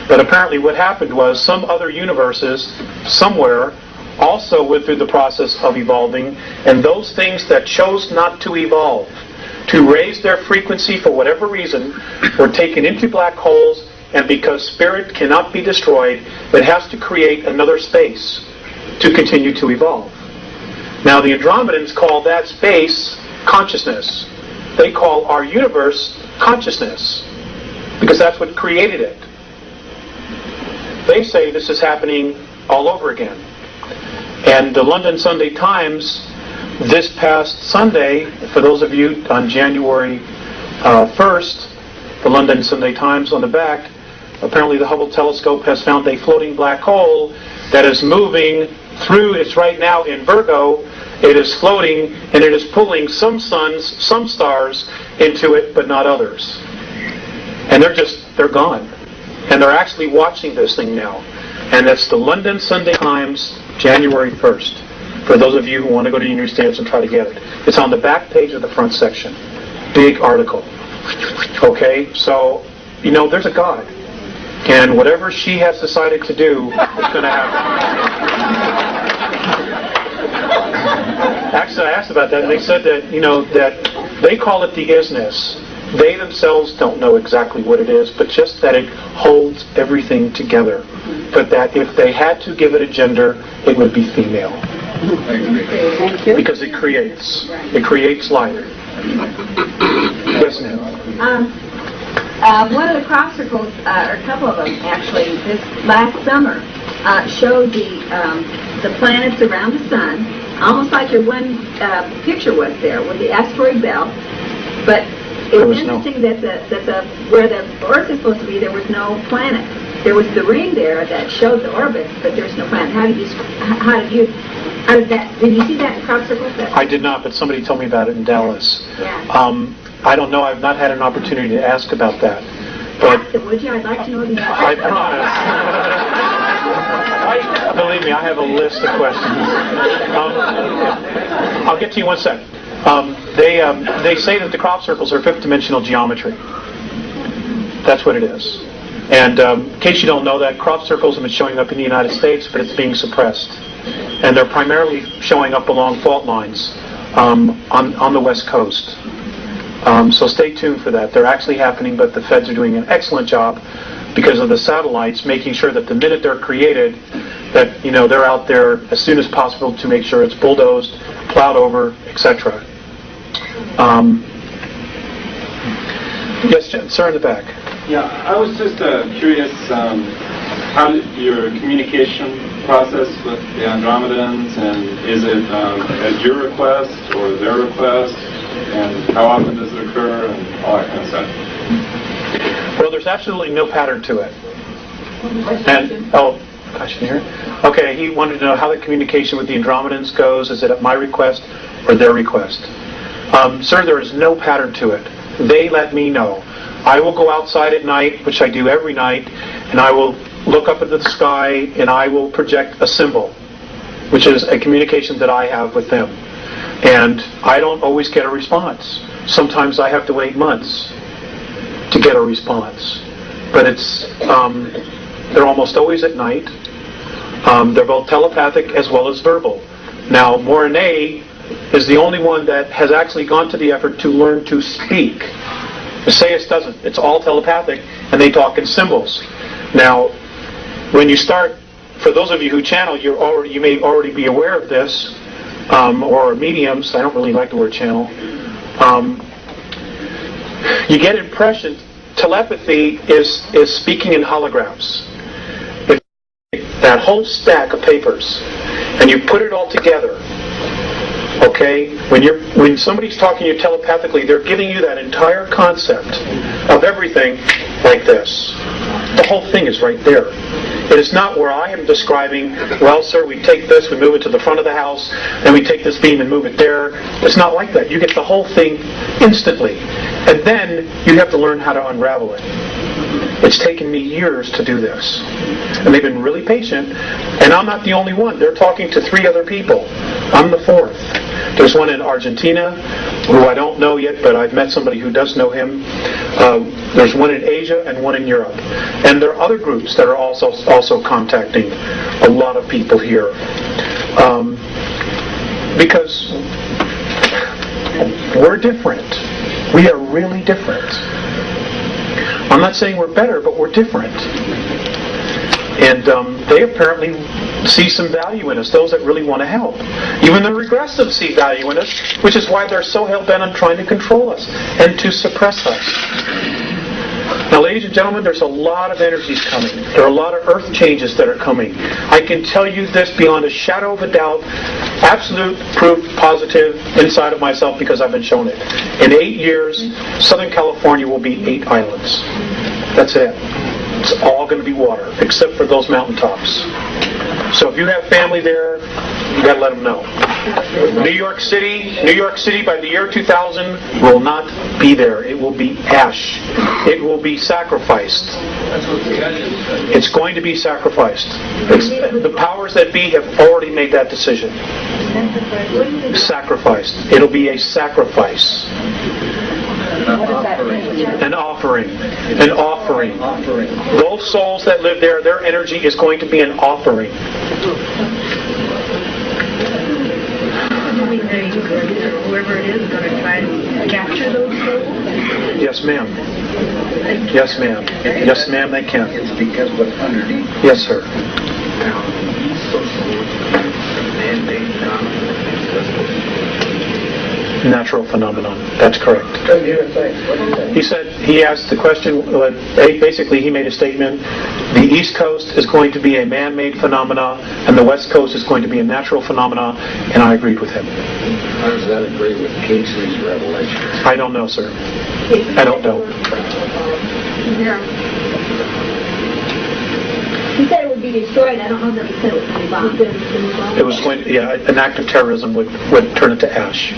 But apparently what happened was some other universes somewhere also went through the process of evolving, and those things that chose not to evolve, to raise their frequency for whatever reason, were taken into black holes, and because spirit cannot be destroyed, it has to create another space to continue to evolve. Now the Andromedans call that space consciousness. They call our universe consciousness, because that's what created it. They say this is happening all over again. And the London Sunday Times this past Sunday, for those of you on January 1st, the London Sunday Times on the back, apparently the Hubble telescope has found a floating black hole that is moving through, it's right now in Virgo, It is floating, and it is pulling some suns, some stars into it, but not others. And they're gone. And they're actually watching this thing now. And that's the London Sunday Times, January 1st. For those of you who want to go to the United States and try to get it. It's on the back page of the front section. Big article. Okay, so, there's a God. And whatever she has decided to do is going to happen. Actually, I asked about that, and they said that, that they call it the isness. They themselves don't know exactly what it is, but just that it holds everything together. But that if they had to give it a gender, it would be female. Thank you. Because it creates life. Yes, ma'am. One of the crop circles, or a couple of them actually, this last summer, showed the planets around the sun, almost like your one picture was there with the asteroid belt. But it was interesting that where the Earth is supposed to be, there was no planet. There was the ring there that showed the orbit, but there's no planet. Did you see that in crop circles? I did not, but somebody told me about it in Dallas. Yeah. I don't know. I've not had an opportunity to ask about that. But would you? I'd like to know the answer. I promise. Believe me, I have a list of questions. I'll get to you in 1 second. They say that the crop circles are fifth dimensional geometry. That's what it is. And in case you don't know that, crop circles have been showing up in the United States, but it's being suppressed. And they're primarily showing up along fault lines on the West Coast. So stay tuned for that. They're actually happening, but the feds are doing an excellent job because of the satellites, making sure that the minute they're created, that they're out there as soon as possible to make sure it's bulldozed, plowed over, etc. Yes, sir, in the back. Yeah, I was just curious how your communication process with the Andromedans, and is it at your request or their request, and how often does it occur, and all that kind of stuff? Well, there's absolutely no pattern to it. And, gosh, can you hear it? Okay, he wanted to know how the communication with the Andromedans goes. Is it at my request or their request? Sir, there is no pattern to it. They let me know. I will go outside at night, which I do every night, and I will look up into the sky and I will project a symbol, which is a communication that I have with them. And I don't always get a response. Sometimes I have to wait months to get a response. But they're almost always at night. They're both telepathic as well as verbal. Now, Mornay is the only one that has actually gone to the effort to learn to speak. Visayas doesn't. It's all telepathic, and they talk in symbols. Now, when you start, for those of you who channel, you may already be aware of this, or mediums. I don't really like the word channel. You get impressions. Telepathy is speaking in holograms. That whole stack of papers, and you put it all together. Okay, when somebody's talking to you telepathically, they're giving you that entire concept of everything like this. The whole thing is right there. It is not where I am describing, well, sir, we take this, we move it to the front of the house, then we take this beam and move it there. It's not like that. You get the whole thing instantly. And then you have to learn how to unravel it. It's taken me years to do this. And they've been really patient. And I'm not the only one. They're talking to 3 other people. I'm the 4th. There's one in Argentina, who I don't know yet, but I've met somebody who does know him. There's one in Asia and one in Europe. And there are other groups that are also contacting a lot of people here. Because we're different. We are really different. I'm not saying we're better, but we're different. And they apparently see some value in us, those that really want to help. Even the regressive see value in us, which is why they're so hell-bent on trying to control us and to suppress us. Now, ladies and gentlemen, there's a lot of energies coming. There are a lot of earth changes that are coming. I can tell you this beyond a shadow of a doubt, absolute proof positive inside of myself because I've been shown it. In 8 years, Southern California will be 8 islands. That's it. It's all going to be water, except for those mountaintops. So if you have family there, You got to let them know. New York City by the year 2000 will not be there. It will be ash. It will be sacrificed. It's going to be sacrificed. The powers that be have already made that decision. Sacrificed. It'll be a sacrifice. An offering. An offering. Those souls that live there, their energy is going to be an offering. Whoever it is going to try to capture those souls? Yes, ma'am. Yes, ma'am. Yes, ma'am, they can. It's because what's underneath. Yes, sir. Natural phenomenon. That's correct. He asked the question, basically he made a statement, the East Coast is going to be a man-made phenomena and the West Coast is going to be a natural phenomena, and I agreed with him. How does that agree with Kingsley's revelation? I don't know, sir. I don't know. He said it would be destroyed. I don't know that he said it was going to be bombed. It was going to, an act of terrorism would turn it to ash.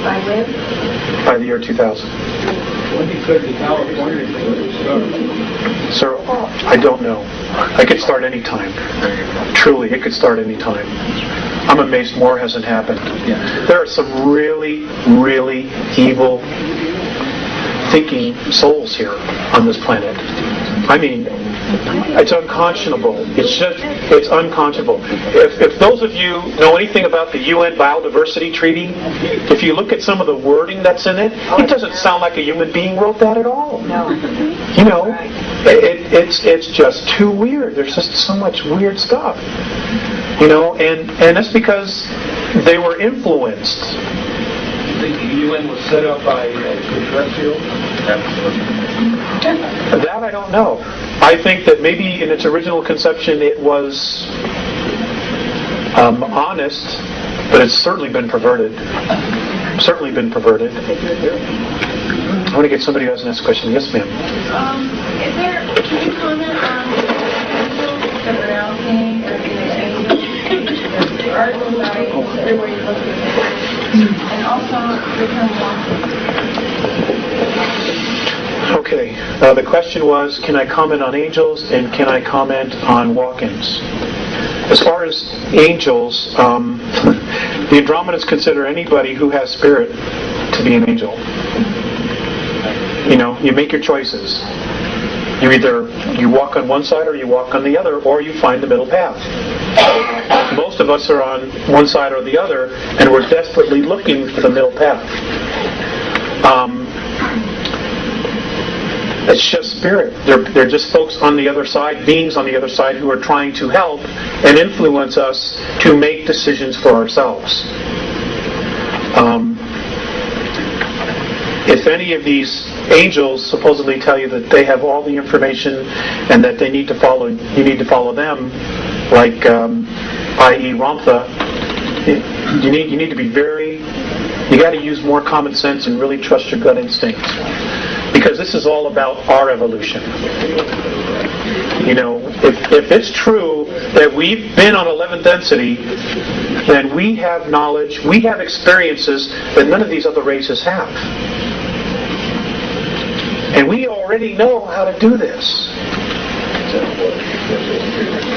By when? By the year 2000. When he said the California thing would start. Sir, I don't know. I could start any time. Truly, it could start any time. I'm amazed more hasn't happened. There are some really, really evil thinking souls here on this planet. I mean, it's unconscionable. It's unconscionable. If those of you know anything about the UN Biodiversity Treaty, if you look at some of the wording that's in it, it doesn't sound like a human being wrote that at all. No. You know, it's just too weird. There's just so much weird stuff. You know, and that's because they were influenced. You think the UN was set up by extraterrestrials? That I don't know. I think that maybe in its original conception it was honest, but it's certainly been perverted. Certainly been perverted. I want to get somebody who has the next question. Yes, ma'am. Can you comment on the angels that are out saying, or the article about angels everywhere you look at it, and also the term walk-ins? Okay. The question was, can I comment on angels and can I comment on walk-ins? As far as angels, the Andromedans consider anybody who has spirit to be an angel. You know, you make your choices. You walk on one side or you walk on the other, or you find the middle path. Most of us are on one side or the other, and we're desperately looking for the middle path. It's just spirit. They're just folks on the other side, beings on the other side who are trying to help and influence us to make decisions for ourselves. If any of these angels supposedly tell you that they have all the information and that they need to follow, you need to follow them, like i.e. Ramtha, you need to be you got to use more common sense and really trust your gut instinct. Because this is all about our evolution. You know, if it's true that we've been on 11th density, then we have knowledge, we have experiences that none of these other races have. And we already know how to do this.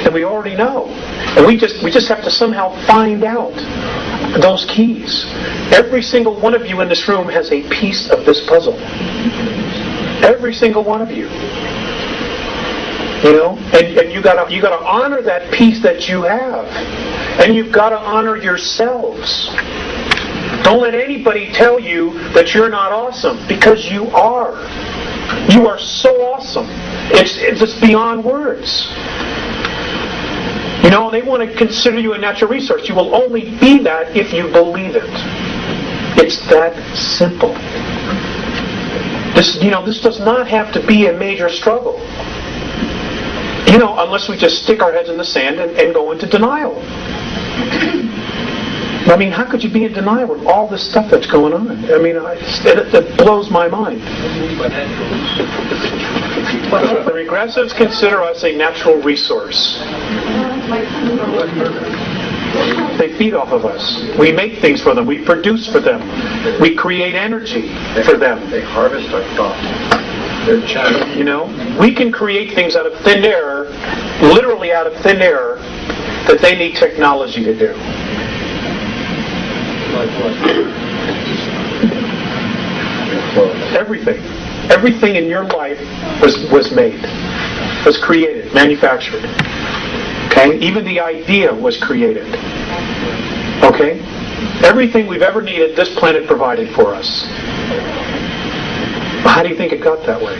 And we already know. And we just have to somehow find out those keys. Every single one of you in this room has a piece of this puzzle. Every single one of you. You know? And you gotta honor that piece that you have. And you've got to honor yourselves. Don't let anybody tell you that you're not awesome, because you are. You are so awesome. It's just beyond words. You know, they want to consider you a natural resource. You will only be that if you believe it. It's that simple. This does not have to be a major struggle. You know, unless we just stick our heads in the sand and go into denial. I mean, how could you be in denial with all this stuff that's going on? I mean, it blows my mind. The regressives consider us a natural resource. They feed off of us. We make things for them. We produce for them. We create energy for them. They harvest our thoughts. They're channels. You know, we can create things out of thin air, literally out of thin air, that they need technology to do. Everything in your life was made, was created, manufactured. Okay? Even the idea was created. Okay? Everything we've ever needed, this planet provided for us. How do you think it got that way?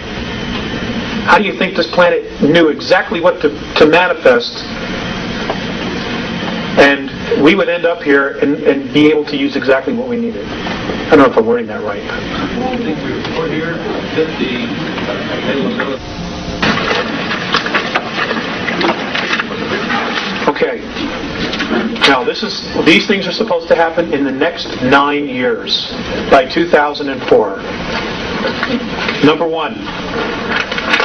How do you think this planet knew exactly what to manifest, and we would end up here and be able to use exactly what we needed? I don't know if I'm wording that right. I think we're here did the availability. Okay. Now these things are supposed to happen in the next 9 years, by 2004. Number 1,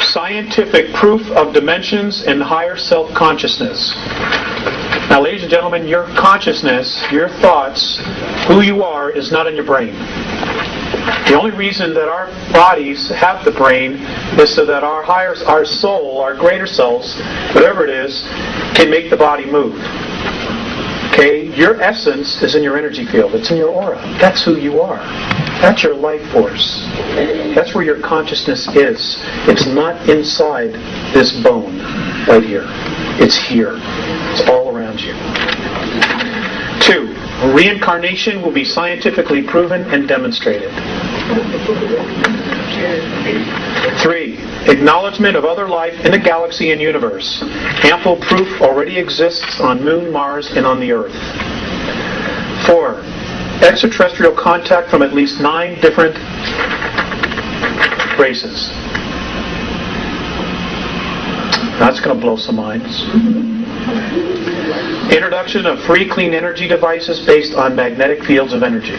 scientific proof of dimensions and higher self-consciousness. Now, ladies and gentlemen, your consciousness, your thoughts, who you are, is not in your brain. The only reason that our bodies have the brain is so that our soul, our greater selves, whatever it is, can make the body move. Okay? Your essence is in your energy field. It's in your aura. That's who you are. That's your life force. That's where your consciousness is. It's not inside this bone right here. It's here. It's all around you. 2, reincarnation will be scientifically proven and demonstrated. 3, acknowledgement of other life in the galaxy and universe. Ample proof already exists on Moon, Mars, and on the Earth. 4, extraterrestrial contact from at least 9 different races. That's going to blow some minds. Introduction of free clean energy devices based on magnetic fields of energy.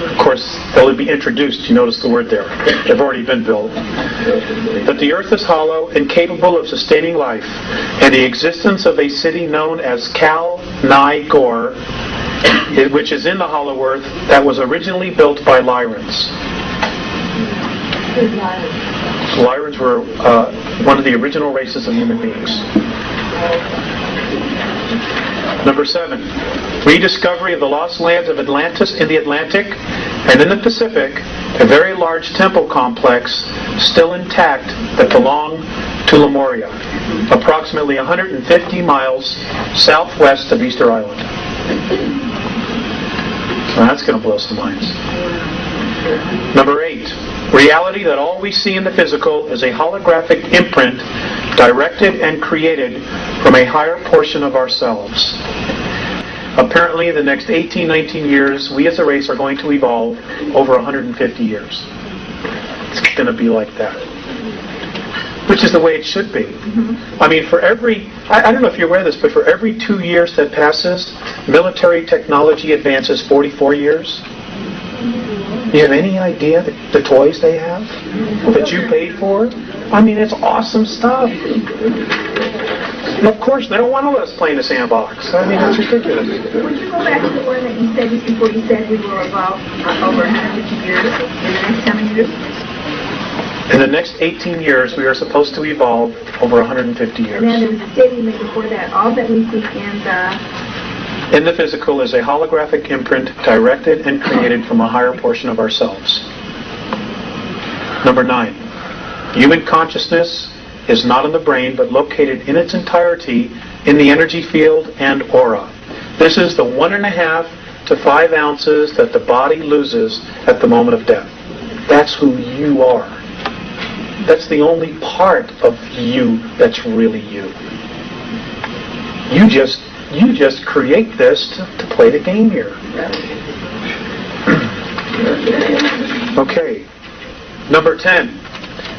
Of course, they'll be introduced. You notice the word there. They've already been built. That the Earth is hollow and capable of sustaining life, and the existence of a city known as Kal-Ni-Gor, which is in the hollow Earth, that was originally built by Lyrans. Lyrans were one of the original races of human beings. Number 7, rediscovery of the lost lands of Atlantis in the Atlantic and in the Pacific, a very large temple complex still intact that belonged to Lemuria, approximately 150 miles southwest of Easter Island. So that's going to blow some minds. Number 8, reality that all we see in the physical is a holographic imprint directed and created from a higher portion of ourselves. Apparently, in the next 18, 19 years, we as a race are going to evolve over 150 years. It's going to be like that. Which is the way it should be. I mean, for every, I don't know if you're aware of this, but for every 2 years that passes, military technology advances 44 years. Do you have any idea the toys they have that you paid for? I mean, it's awesome stuff. And of course, they don't want to let us play in the sandbox. I mean, it's ridiculous. Would you go back to the one that you said just before you said we will evolve over 150 years in the next coming years? In the next 18 years, we are supposed to evolve over 150 years. And then there was a statement made before that, all that we see in the physical is a holographic imprint directed and created from a higher portion of ourselves. Number 9, human consciousness is not in the brain, but located in its entirety in the energy field and aura. This is the 1.5 to 5 ounces that the body loses at the moment of death. That's who you are. That's the only part of you that's really you. You just create this to play the game here. Okay. Number 10.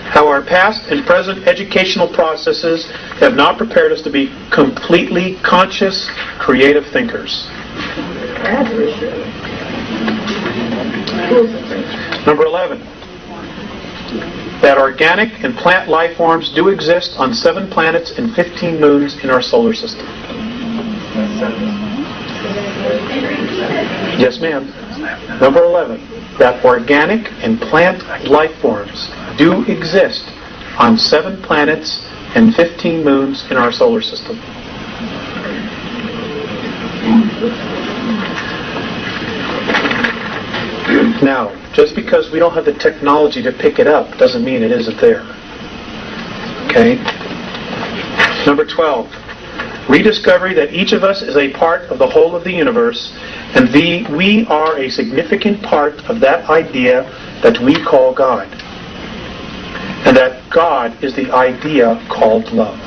How our past and present educational processes have not prepared us to be completely conscious, creative thinkers. Number 11. that organic and plant life forms do exist on 7 planets and 15 moons in our solar system? Yes, ma'am. Number 11, that organic and plant life forms do exist on 7 planets and 15 moons in our solar system. Now, just because we don't have the technology to pick it up doesn't mean it isn't there. Okay? Number 12, rediscovery that each of us is a part of the whole of the universe, and we are a significant part of that idea that we call God. And that God is the idea called love.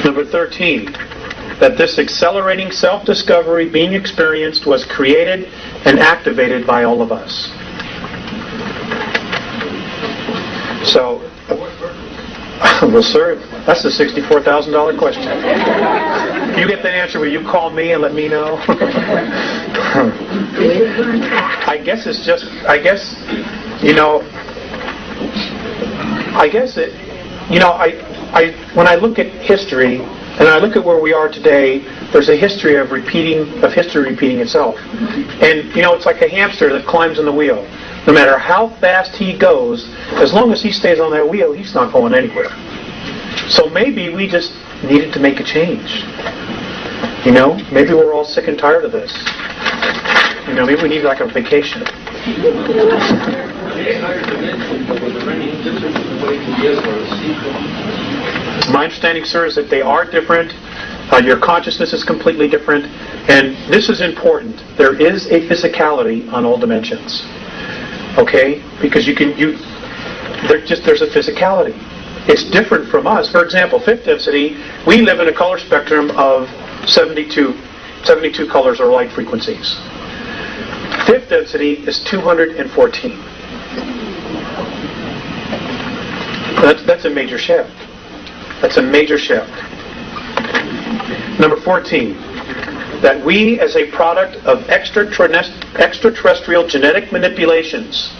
Number 13, that this accelerating self-discovery being experienced was created and activated by all of us. So, well, sir, that's the $64,000 question. You get that answer, will you call me and let me know? I guess it's just, when I look at history, and I look at where we are today, there's a history of history repeating itself. And, it's like a hamster that climbs on the wheel. No matter how fast he goes, as long as he stays on that wheel, he's not going anywhere. So maybe we just needed to make a change. Maybe we're all sick and tired of this. Maybe we need like a vacation. My understanding, sir, is that they are different. Your consciousness is completely different. And this is important. There is a physicality on all dimensions. Okay? Because there's a physicality. It's different from us. For example, fifth density, we live in a color spectrum of 72 colors or light frequencies. Fifth density is 214. That's a major shift. That's a major shift. Number 14, that we as a product of extraterrestrial genetic manipulations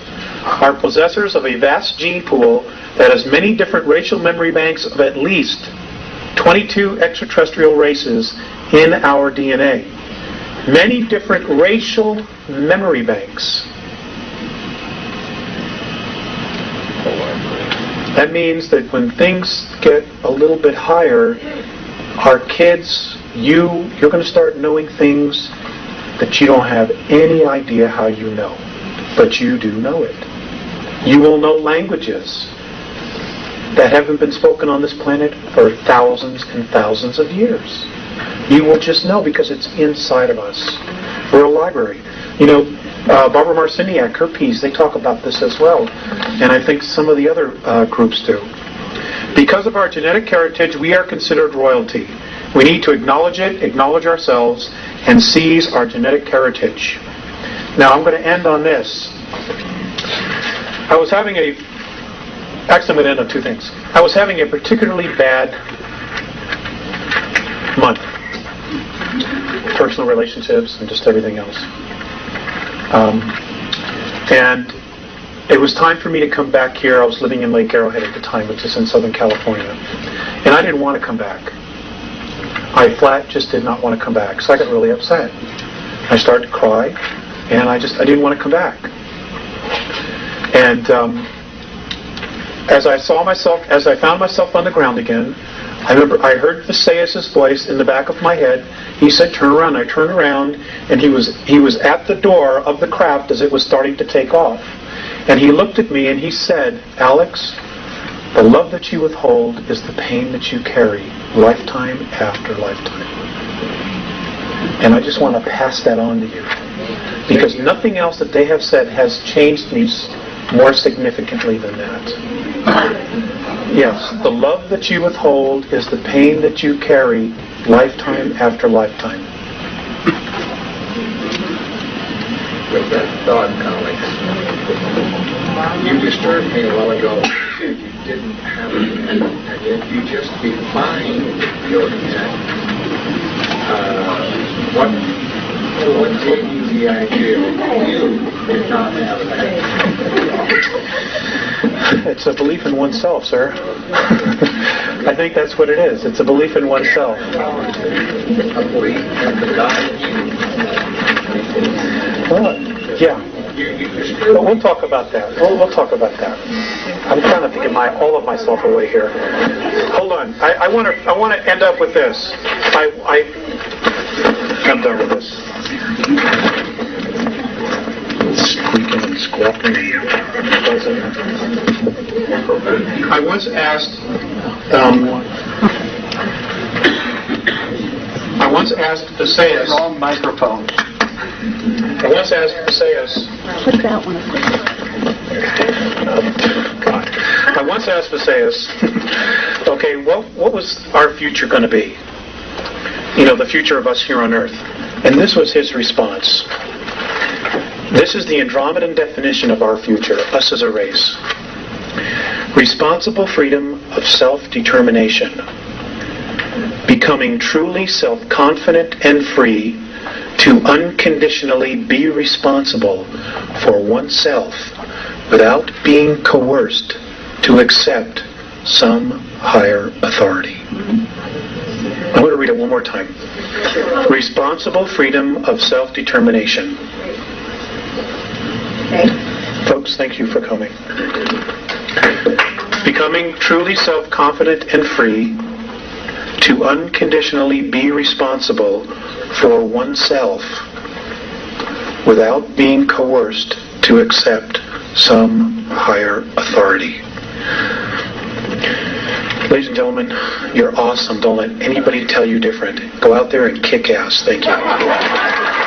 are possessors of a vast gene pool that has many different racial memory banks of at least 22 extraterrestrial races in our DNA. Many different racial memory banks. That means that when things get a little bit higher, our kids, you're going to start knowing things that you don't have any idea how you know. But you do know it. You will know languages that haven't been spoken on this planet for thousands and thousands of years. You will just know because it's inside of us. We're a library. Barbara Marciniak, her piece, they talk about this as well. And I think some of the other groups do. Because of our genetic heritage, we are considered royalty. We need to acknowledge it, acknowledge ourselves, and seize our genetic heritage. Now, I'm going to end on this. Actually, I'm going to end on 2 things. I was having a particularly bad month. Personal relationships and just everything else. And it was time for me to come back here. I was living in Lake Arrowhead at the time, which is in Southern California. And I didn't want to come back. I flat just did not want to come back. So I got really upset. I started to cry, and I didn't want to come back. And as I found myself on the ground again, I remember I heard Visayas' voice in the back of my head. He said, "Turn around." I turned around, and he was at the door of the craft as it was starting to take off. And he looked at me and he said, "Alex, the love that you withhold is the pain that you carry, lifetime after lifetime." And I just want to pass that on to you. Because nothing else that they have said has changed me more significantly than that. Yes, the love that you withhold is the pain that you carry, lifetime after lifetime. With that thought, Alex, you disturbed me a while ago. You didn't have it, and yet you just defined your intent. What gave you the idea you did not have an idea? It's a belief in oneself, sir. I think that's what it is. It's a belief in oneself. A belief in the God. Well, yeah. But we'll talk about that. We'll talk about that. I'm trying to get all of myself away here. Hold on. I want to end up with this. I'm done with this. Squeaking and squawking. I once asked Visayas. Wrong microphone. I once asked Visayas. Put that one God. I once asked Visayas, okay, what was our future going to be? You know, the future of us here on Earth. And this was his response. This is the Andromedan definition of our future, us as a race. Responsible freedom of self-determination. Becoming truly self-confident and free to unconditionally be responsible for oneself without being coerced to accept some higher authority. I'm going to read it one more time. Responsible freedom of self-determination. Okay. Folks, thank you for coming. Becoming truly self-confident and free to unconditionally be responsible for oneself without being coerced to accept some higher authority. Ladies and gentlemen, you're awesome. Don't let anybody tell you different. Go out there and kick ass. Thank you.